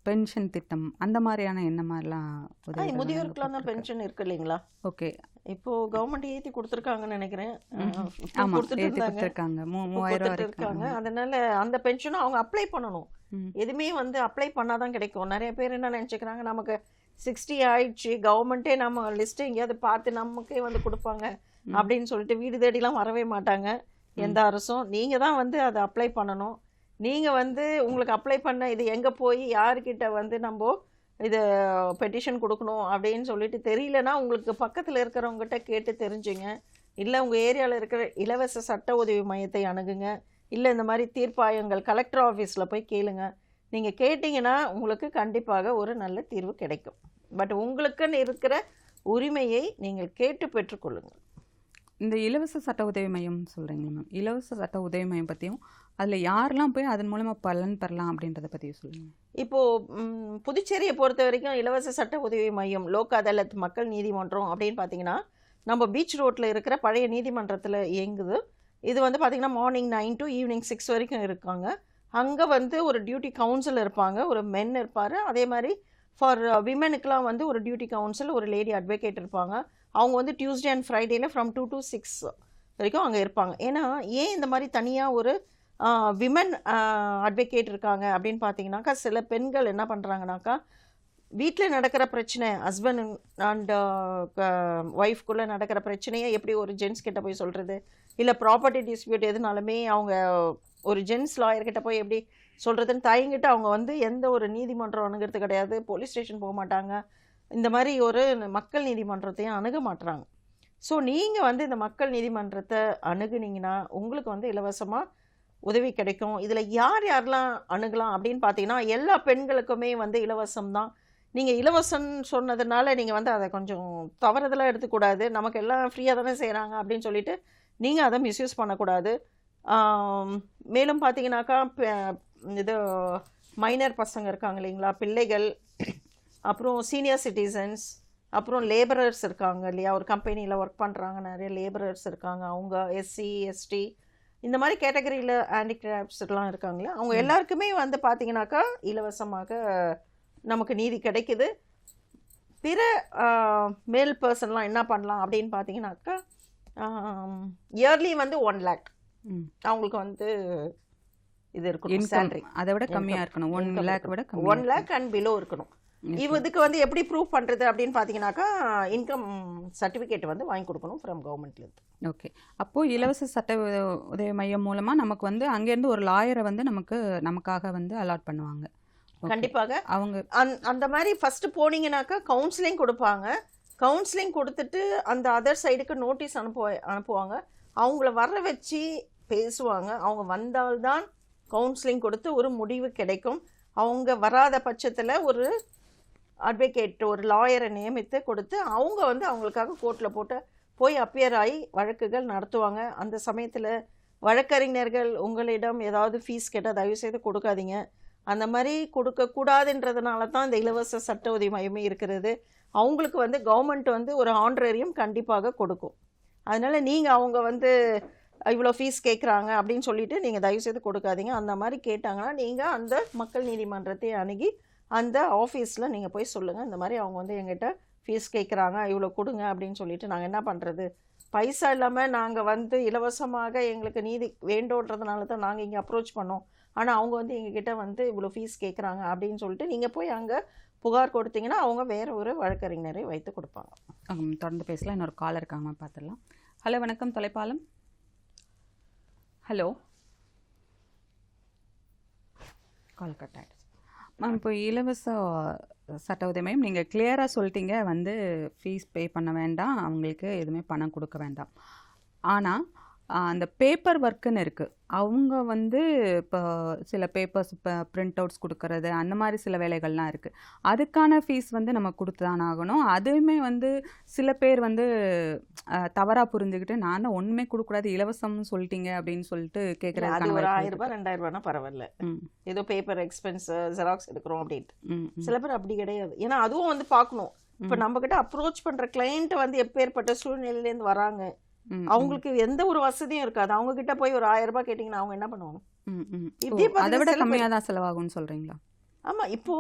S1: பென்ஷன் திட்டம் அந்த மாதிரியான என்ன மாதிரிலாம்
S2: முதியோருக்குலாம் தான் பென்ஷன் இருக்கு இல்லைங்களா?
S1: ஓகே.
S2: இப்போ கவர்மெண்ட் ஏற்றி கொடுத்துருக்காங்கன்னு நினைக்கிறேன்.
S1: இருக்காங்க.
S2: அதனால அந்த பென்ஷனும் அவங்க அப்ளை பண்ணணும். எதுவுமே வந்து அப்ளை பண்ணாதான் கிடைக்கும். நிறைய பேர் என்ன நினைச்சுக்கிறாங்க, நமக்கு 60 ஆயிடுச்சு, கவர்மெண்ட்டே நம்ம லிஸ்ட் எங்கேயாவது பார்த்து நமக்கே வந்து கொடுப்பாங்க அப்படின்னு சொல்லிட்டு வீடு தேடிலாம் வரவே மாட்டாங்க எந்த அரசும். நீங்க தான் வந்து அதை அப்ளை பண்ணணும். நீங்க வந்து உங்களுக்கு அப்ளை பண்ண இது எங்க போய் யாருக்கிட்ட வந்து நம்ம இது பெட்டிஷன் கொடுக்கணும் அப்படின்னு சொல்லிட்டு தெரியலன்னா உங்களுக்கு பக்கத்தில் இருக்கிறவங்ககிட்ட கேட்டு தெரிஞ்சுங்க. இல்லை உங்கள் ஏரியாவில் இருக்கிற இலவச சட்ட உதவி மையத்தை அணுகுங்க. இல்லை இந்த மாதிரி தீர்ப்பாயங்கள் கலெக்டர் ஆஃபீஸில் போய் கேளுங்க. நீங்கள் கேட்டிங்கன்னா உங்களுக்கு கண்டிப்பாக ஒரு நல்ல தீர்வு கிடைக்கும். பட் உங்களுக்குன்னு இருக்கிற உரிமையை நீங்கள் கேட்டு பெற்றுக்கொள்ளுங்கள்.
S1: இந்த இலவச சட்ட உதவி மையம் சொல்கிறீங்களா மேம்? இலவச சட்ட உதவி மையம் பற்றியும் அதில் யாரெல்லாம் போய் அதன் மூலமாக பலன் பெறலாம் அப்படின்றத பற்றியும் சொல்லுங்கள்.
S2: இப்போது புதுச்சேரியை பொறுத்த வரைக்கும் இலவச சட்ட உதவி மையம் லோக் அதாலத் மக்கள் நீதிமன்றம் அப்படின்னு பார்த்தீங்கன்னா நம்ம பீச் ரோட்டில் இருக்கிற பழைய நீதிமன்றத்தில் இயங்குது. இது வந்து பார்த்திங்கன்னா மார்னிங் 9 to ஈவினிங் 6 வரைக்கும் இருக்காங்க. அங்கே வந்து ஒரு டியூட்டி கவுன்சில் இருப்பாங்க, ஒரு மென் இருப்பார். அதே மாதிரி ஃபார் விமெனுக்கெலாம் வந்து ஒரு டியூட்டி கவுன்சில், ஒரு லேடி அட்வொகேட் இருப்பாங்க. அவங்க வந்து டியூஸ்டே அண்ட் ஃப்ரைடேல ஃப்ரம் 2 to 6 வரைக்கும் அங்கே இருப்பாங்க. ஏன்னா ஏன் இந்த மாதிரி தனியாக ஒரு விமன் அட்வொகேட் இருக்காங்க அப்படின்னு பார்த்தீங்கன்னாக்கா, சில பெண்கள் என்ன பண்ணுறாங்கனாக்கா, வீட்டில் நடக்கிற பிரச்சனை, ஹஸ்பண்ட் அண்ட் ஒய்ஃப்குள்ளே நடக்கிற பிரச்சனையை எப்படி ஒரு ஜென்ஸ் கிட்ட போய் சொல்கிறது, இல்லை ப்ராப்பர்ட்டி டிஸ்பியூட் எதுனாலுமே அவங்க ஒரு ஜென்ஸ் லாயர்கிட்ட போய் எப்படி சொல்கிறதுன்னு தயங்கிட்டு அவங்க வந்து எந்த ஒரு நீதிமன்றம் அணுகிறது கிடையாது, போலீஸ் ஸ்டேஷன் போக மாட்டாங்க, இந்த மாதிரி ஒரு மக்கள் நீதிமன்றத்தையும் அணுக மாட்டுறாங்க. ஸோ நீங்கள் வந்து இந்த மக்கள் நீதிமன்றத்தை அணுகுனீங்கன்னா உங்களுக்கு வந்து இலவசமாக உதவி கிடைக்கும். இதில் யார் யாரெல்லாம் அணுகலாம் அப்படின்னு பார்த்தீங்கன்னா, எல்லா பெண்களுக்குமே வந்து இலவசம் தான். நீங்கள் இலவசம்னு சொன்னதுனால நீங்கள் வந்து அதை கொஞ்சம் தவறுதலாக எடுத்துக்கூடாது. நமக்கு எல்லாம் ஃப்ரீயாக தானே செய்கிறாங்க அப்படின்னு சொல்லிட்டு நீங்கள் அதை மிஸ்யூஸ் பண்ணக்கூடாது. மேலும் பார்த்தீங்கன்னாக்கா, இது மைனர் பசங்க இருக்காங்க இல்லைங்களா, பிள்ளைகள், அப்புறம் சீனியர் சிட்டிசன்ஸ், அப்புறம் லேபரர்ஸ் இருக்காங்க இல்லையா, ஒரு கம்பெனியில் ஒர்க் பண்ணுறாங்க, நிறைய லேபரர்ஸ் இருக்காங்க, அவங்க எஸ்சி எஸ்டி இந்த மாதிரி கேட்டகரியில் ஹேண்டிகிராஃப்ட்ஸ்லாம் இருக்காங்களே, அவங்க எல்லாருக்குமே வந்து பார்த்தீங்கன்னாக்கா இலவசமாக நமக்கு நீதி கிடைக்குது. பிற மேல் பர்சன்லாம் என்ன பண்ணலாம் அப்படின்னு பார்த்தீங்கன்னாக்கா, இயர்லி வந்து 1 lakh அவங்களுக்கு வந்து இது இருக்கணும், சேலரி
S1: அதை விட கம்மியாக இருக்கணும், 1 lakh விட
S2: 1 lakh அண்ட் பிலோ இருக்கணும். இதுக்கு வந்து எப்படி ப்ரூவ் பண்ணுறது அப்படின்னு பார்த்தீங்கன்னாக்கா, இன்கம் சர்டிஃபிகேட் வந்து வாங்கி கொடுக்கணும் ஃப்ரம் கவர்மெண்ட்லேருந்து.
S1: ஓகே, அப்போது இலவச சட்ட உதவி மையம் மூலமாக நமக்கு வந்து அங்கேருந்து ஒரு லாயரை வந்து நமக்காக வந்து அலாட் பண்ணுவாங்க.
S2: கண்டிப்பாக
S1: அவங்க
S2: அந்த மாதிரி ஃபஸ்ட்டு போனீங்கன்னாக்கா கவுன்சிலிங் கொடுப்பாங்க. கவுன்சிலிங் கொடுத்துட்டு அந்த அதர் சைடுக்கு நோட்டீஸ் அனுப்புவாங்க. அவங்கள வர வச்சு பேசுவாங்க. அவங்க வந்தால்தான் கவுன்சிலிங் கொடுத்து ஒரு முடிவு கிடைக்கும். அவங்க வராத பட்சத்தில் ஒரு அட்வொகேட், ஒரு லாயரை நியமித்து கொடுத்து அவங்க வந்து அவங்களுக்காக கோர்ட்டில் போட்டு போய் அப்பியர் ஆகி வழக்குகள் நடத்துவாங்க. அந்த சமயத்தில் வழக்கறிஞர்கள் உங்களிடம் ஏதாவது ஃபீஸ் கேட்டால் தயவுசெய்து கொடுக்காதீங்க. அந்த மாதிரி கொடுக்கக்கூடாதுன்றதுனால தான் இந்த இலவச சட்ட உதவி மையமே இருக்கிறது. அவங்களுக்கு வந்து கவர்மெண்ட் வந்து ஒரு ஆனரேரியம் கண்டிப்பாக கொடுக்கும். அதனால் நீங்கள் அவங்க வந்து இவ்வளோ ஃபீஸ் கேட்குறாங்க அப்படின்னு சொல்லிட்டு நீங்கள் தயவுசெய்து கொடுக்காதீங்க. அந்த மாதிரி கேட்டாங்கன்னா நீங்கள் அந்த மக்கள் நீதிமன்றத்தை அணுகி அந்த ஆஃபீஸில் நீங்கள் போய் சொல்லுங்கள், இந்த மாதிரி அவங்க வந்து எங்கிட்ட ஃபீஸ் கேட்குறாங்க, இவ்வளோ கொடுங்க அப்படின்னு சொல்லிட்டு நாங்கள் என்ன பண்ணுறது, பைசா இல்லாமல் நாங்கள் வந்து இலவசமாக எங்களுக்கு நீதி வேண்டோன்றதுனால தான் நாங்கள் இங்கே அப்ரோச் பண்ணோம், ஆனால் அவங்க வந்து எங்ககிட்ட வந்து இவ்வளோ ஃபீஸ் கேட்குறாங்க அப்படின்னு சொல்லிட்டு நீங்கள் போய் அங்கே புகார் கொடுத்தீங்கன்னா அவங்க வேறு ஒரு வழக்கறிஞரை வைத்து கொடுப்பாங்க.
S1: தொடர்ந்து பேசலாம். இன்னொரு காலர் இருக்காங்க, பார்த்துடலாம். ஹலோ, வணக்கம் தொலைப்பாலம். ஹலோ, கால் கட் ஆகிடுச்சு மேம். இப்போ இலவச சட்ட உதவி மையம் நீங்கள் கிளியராக சொல்லிட்டீங்க, வந்து ஃபீஸ் பே பண்ண வேண்டாம், அவங்களுக்கு எதுவுமே பணம் கொடுக்க வேண்டாம். ஆனால் அந்த பேப்பர் ஒர்க்குன்னு இருக்குது, அவங்க வந்து இப்போ சில பேப்பர்ஸ் இப்போ பிரிண்ட் அவுட்ஸ் கொடுக்கறது அந்த மாதிரி சில வேலைகள்லாம் இருக்குது. அதுக்கான ஃபீஸ் வந்து நம்ம கொடுத்து தான் ஆகணும். அதுவுமே வந்து சில பேர் வந்து தவறாக புரிஞ்சுக்கிட்டு நான் தான் ஒன்றுமே கொடுக்கக்கூடாது இலவசம்னு சொல்லிட்டீங்க அப்படின்னு சொல்லிட்டு கேட்குறது.
S2: அது ஒரு 1000 ரூபாய் 2000 ரூபாய்னா பரவாயில்ல, ஏதோ பேப்பர் எக்ஸ்பென்ஸ் ஜெராக்ஸ் எடுக்கிறோம் அப்படின்ட்டு. சில பேர் அப்படி கிடையாது. ஏன்னா அதுவும் வந்து பார்க்கணும். இப்போ நம்மக்கிட்ட அப்ரோச் பண்ணுற கிளைண்ட் வந்து எப்பேற்பட்ட சூழ்நிலையிலேருந்து வராங்க, அவங்களுக்கு எந்த ஒரு வசதியும் இருக்காது. அவங்க கிட்ட போய் ஒரு 1000 ரூபாய் கேட்டீங்கன்னா அவங்க என்ன பண்ணுவாங்க?
S1: அதை விட கம்மியாக தான் செலவாகும்னு சொல்றீங்களா?
S2: ஆமாம், இப்போ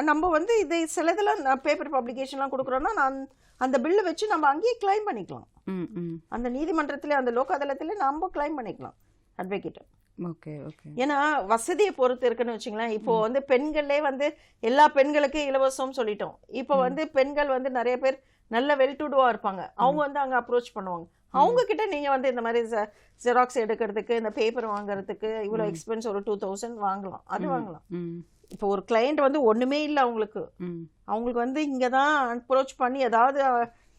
S2: நம்ம வந்து இது சில இதெல்லாம் பேப்பர் பப்ளிகேஷன்லாம் கொடுக்குறோன்னா நான் அந்த பில்லை வச்சு நம்ம அங்கேயே கிளைம் பண்ணிக்கலாம். அந்த நீதிமன்றத்திலே அந்த லோக் அதாலத்திலே நம்ம கிளைம் பண்ணிக்கலாம் அட்வொகேட்.
S1: Okay okay.
S2: ஏன்னா வசதியை பொறுத்து இருக்குன்னு வச்சுங்களேன். இப்போ வந்து பெண்களே வந்து எல்லா பெண்களுக்கும் இலவசம் சொல்லிட்டோம். இப்போ வந்து பெண்கள் வந்து நிறைய பேர் நல்ல வெல் டு டூவா இருப்பாங்க, அவங்க வந்து அங்கே அப்ரோச் பண்ணுவாங்க. அவங்க கிட்ட நீங்க வந்து இந்த மாதிரி ஜெராக்ஸ் எடுக்கிறதுக்கு, இந்த பேப்பர் வாங்குறதுக்கு இவ்வளோ எக்ஸ்பென்ஸ் ஒரு 2000 வாங்கலாம், அது வாங்கலாம். இப்போ ஒரு கிளைண்ட் வந்து ஒண்ணுமே இல்லை அவங்களுக்கு வந்து இங்கே தான் அப்ரோச் பண்ணி ஏதாவது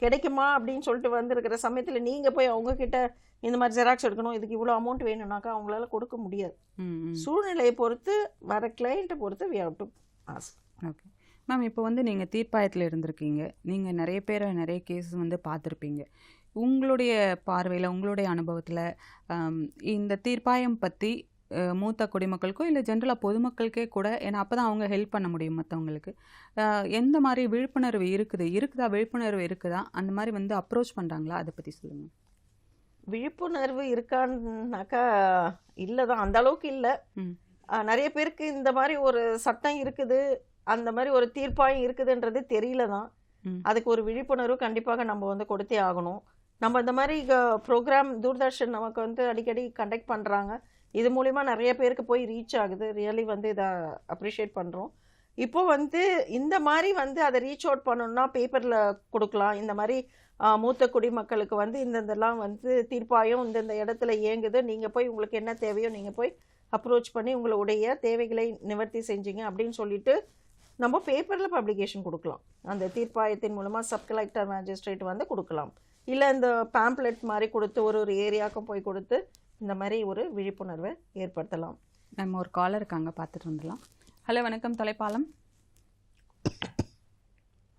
S2: கிடைக்குமா அப்படின்னு சொல்லிட்டு வந்திருக்கிற சமயத்தில் நீங்க போய் அவங்க கிட்ட இந்த மாதிரி ஜெராக்ஸ் எடுக்கணும், இதுக்கு இவ்வளோ அமௌண்ட் வேணும்னாக்கா அவங்களால கொடுக்க முடியாது. சூழ்நிலையை பொறுத்து வர கிளைண்ட்டை பொறுத்து we have to ask.
S1: Okay ma'am, இப்போ வந்து நீங்கள் தீர்ப்பாயத்தில் இருந்திருக்கீங்க, நீங்கள் நிறைய பேர் நிறைய கேஸ் வந்து பார்த்துருப்பீங்க. உங்களுடைய பார்வையில், உங்களுடைய அனுபவத்தில் இந்த தீர்ப்பாயம் பற்றி மூத்த குடிமக்களுக்கோ இல்லை ஜென்ரலாக பொதுமக்களுக்கே கூட, ஏன்னா அப்போ தான் அவங்க ஹெல்ப் பண்ண முடியும் மற்றவங்களுக்கு, எந்த மாதிரி விழிப்புணர்வு இருக்குதா விழிப்புணர்வு இருக்குதா, அந்த மாதிரி வந்து அப்ரோச் பண்ணுறாங்களா, அதை பற்றி சொல்லுங்கள்.
S2: விழிப்புணர்வு இருக்கான்னாக்கா இல்லை தான், அந்த அளவுக்கு இல்லை. நிறைய பேருக்கு இந்த மாதிரி ஒரு சட்டம் இருக்குது, அந்த மாதிரி ஒரு தீர்ப்பாயம் இருக்குதுன்றது தெரியல தான். அதுக்கு ஒரு விழிப்புணர்வு கண்டிப்பாக நம்ம வந்து கொடுத்தே ஆகணும். நம்ம இந்த மாதிரி ப்ரோக்ராம் தூர்தர்ஷன் நமக்கு வந்து அடிக்கடி கண்டக்ட் பண்ணுறாங்க. இது மூலிமா நிறைய பேருக்கு போய் ரீச் ஆகுது. ரியலி வந்து இதை அப்ரிஷியேட் பண்ணுறோம். இப்போ வந்து இந்த மாதிரி வந்து அதை ரீச் அவுட் பண்ணணும்னா பேப்பரில் கொடுக்கலாம். இந்த மாதிரி மூத்த குடிமக்களுக்கு வந்து இந்தெல்லாம் வந்து தீர்ப்பாயம் இந்தந்த இடத்துல இயங்குது, நீங்கள் போய் உங்களுக்கு என்ன தேவையோ நீங்கள் போய் அப்ரோச் பண்ணி உங்களுடைய தேவைகளை நிவர்த்தி செஞ்சீங்க அப்படின்னு சொல்லிட்டு நம்ம பேப்பரில் பப்ளிகேஷன் கொடுக்கலாம். அந்த தீர்ப்பாயத்தின் மூலமாக சப் கலெக்டர் மேஜிஸ்ட்ரேட் வந்து கொடுக்கலாம். இல்லை இந்த பேம்ப்ளெட் மாதிரி கொடுத்து ஒரு ஒரு ஏரியாவுக்கும் போய் கொடுத்து இந்த மாதிரி ஒரு விழிப்புணர்வை ஏற்படுத்தலாம்.
S1: நம்ம ஒரு காலர் இருக்காங்க, பார்த்துட்டு வந்துடலாம். ஹலோ, வணக்கம் தொலைப்பாலம்.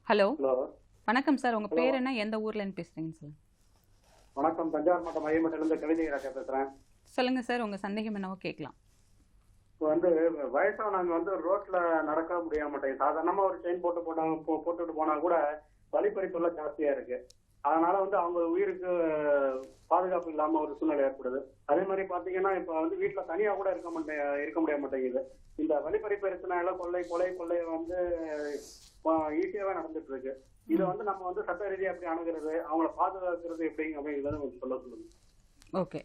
S1: ஹலோ, வணக்கம் சார். உங்கள் பேர் என்ன, எந்த ஊர்லேருந்து பேசுகிறீங்க சார்?
S3: வணக்கம், தஞ்சாவூர் மாவட்டம் மையமட்டிலிருந்து கவிதை ராஜா பேசுகிறேன்.
S1: சொல்லுங்கள் சார், உங்கள் சந்தேகம் என்னவோ கேட்கலாம்.
S3: இப்போ வந்து வயசானவங்க வந்து ரோட்ல நடக்க முடிய மாட்டேங்குது. சாதாரணமாக ஒரு செயின் போட்டுட்டு போனா கூட வழிப்பறிப்புள்ள ஜாஸ்தியா இருக்கு. அதனால வந்து அவங்க உயிருக்கு பாதுகாப்பு இல்லாம ஒரு சூழ்நிலை ஏற்படுது. அதே மாதிரி பாத்தீங்கன்னா இப்ப வந்து வீட்டுல தனியா கூட இருக்க முடிய மாட்டேங்குது. இந்த வழிப்பறிப்பு பிரச்சனை கொலை வந்து ஈஸியாவே நடந்துட்டு இருக்கு. இதை வந்து நம்ம வந்து சட்ட ரீதியா எப்படி அணுகிறது, அவங்கள பாதுகாக்கிறது எப்படி அப்படிங்கிறத சொல்லுங்க.
S1: ஓகே,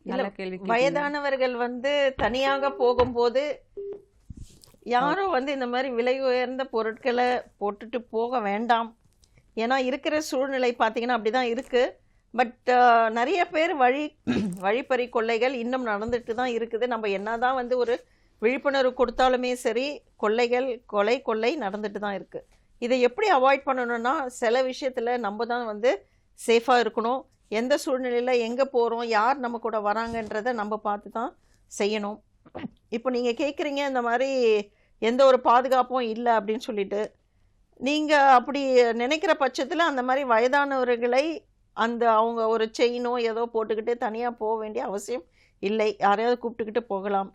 S1: நல்ல கேள்வி.
S2: வயதானவர்கள் வந்து தனியாக போகும்போது யாரும் வந்து இந்த மாதிரி விலை உயர்ந்த பொருட்களை போட்டுட்டு போக வேண்டாம். ஏன்னா இருக்கிற சூழ்நிலை பார்த்தீங்கன்னா அப்படிதான் இருக்கு. பட் நிறைய பேர் வழிப்பறி கொள்ளைகள் இன்னும் நடந்துட்டு தான் இருக்குது. நம்ம என்னதான் வந்து ஒரு விழிப்புணர்வு கொடுத்தாலுமே சரி, கொள்ளை நடந்துட்டு தான் இருக்கு. இதை எப்படி அவாய்ட் பண்ணணும்னா, சில விஷயத்துல நம்ம தான் வந்து சேஃபா இருக்கணும். எந்த சூழ்நிலையில எங்க போறோம், யார் நம்ம கூட வராங்கன்றத நம்ம பார்த்து தான் செய்யணும். இப்போ நீங்க கேட்குறீங்க இந்த மாதிரி எந்த ஒரு பாதுகாப்பும் இல்லை அப்படின்னு சொல்லிட்டு. நீங்கள் அப்படி நினைக்கிற பட்சத்தில் அந்த மாதிரி வயதானவர்களை அவங்க ஒரு செயினோ ஏதோ போட்டுக்கிட்டு தனியாக போக வேண்டிய அவசியம் இல்லை. யாரையாவது கூப்பிட்டுக்கிட்டு போகலாம்.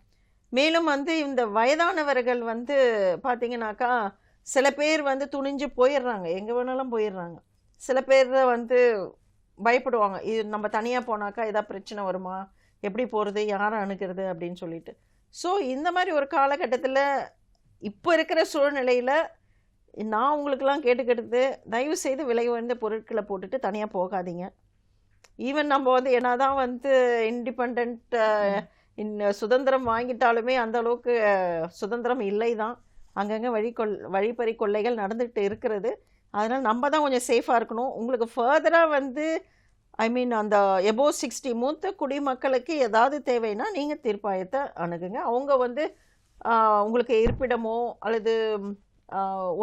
S2: மேலும் வந்து இந்த வயதானவர்கள் வந்து பார்த்தீங்கன்னாக்கா சில பேர் வந்து துணிஞ்சு போயிடுறாங்க, எங்கே வேணாலும் போயிடுறாங்க. சில பேர் வந்து பயப்படுவாங்க, இது நம்ம தனியாக போனாக்கா ஏதாவது பிரச்சனை வருமா, எப்படி போகிறது, யாரை அணுகிறது அப்படின்னு சொல்லிட்டு. ஸோ இந்த மாதிரி ஒரு காலகட்டத்தில் இப்போ இருக்கிற சூழ்நிலையில் நான் உங்களுக்கெல்லாம் கேட்டுக்கிட்டது, தயவு செய்து விலை உயர்ந்த பொருட்களை போட்டுட்டு தனியாக போகாதீங்க. ஈவன் நம்ம வந்து என்னதான் வந்து இண்டிபெண்ட் சுதந்திரம் வாங்கிட்டாலுமே அந்த அளவுக்கு சுதந்திரம் இல்லை தான். அங்கங்கே வழிப்பறி கொள்ளைகள் நடந்துகிட்டு இருக்கிறது. அதனால் நம்ம தான் கொஞ்சம் சேஃபாக இருக்கணும். உங்களுக்கு ஃபர்தராக வந்து அந்த எபோவ் 60 மூத்த குடிமக்களுக்கு ஏதாவது தேவைன்னா நீங்கள் தீர்ப்பாயத்தை அணுகுங்க. அவங்க வந்து உங்களுக்கு இருப்பிடமோ அல்லது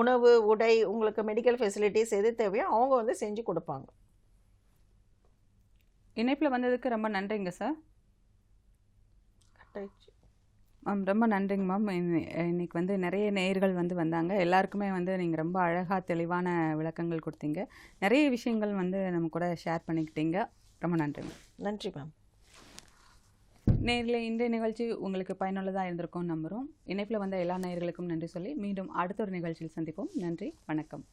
S2: உணவு, உடை, உங்களுக்கு மெடிக்கல் ஃபெசிலிட்டிஸ் எது தேவையோ அவங்க வந்து செஞ்சு கொடுப்பாங்க.
S1: இணைப்பில் வந்ததுக்கு ரொம்ப நன்றிங்க சார். மேம் ரொம்ப நன்றிங்க மேம். இன்னைக்கு வந்து நிறைய நேயர்கள் வந்து வந்தாங்க. எல்லாருக்குமே வந்து நீங்கள் ரொம்ப அழகாக தெளிவான விளக்கங்கள் கொடுத்தீங்க. நிறைய விஷயங்கள் வந்து நம்ம கூட ஷேர் பண்ணிக்கிட்டீங்க. ரொம்ப நன்றி மேம்.
S2: நன்றி மேம்.
S1: நேரில் இந்த நிகழ்ச்சி உங்களுக்கு பயனுள்ளதாக இருந்திருக்கும் நம்புகிறோம். இணைப்பில் வந்த எல்லா நேயர்களுக்கும் நன்றி சொல்லி மீண்டும் அடுத்த ஒரு நிகழ்ச்சியில் சந்திப்போம். நன்றி, வணக்கம்.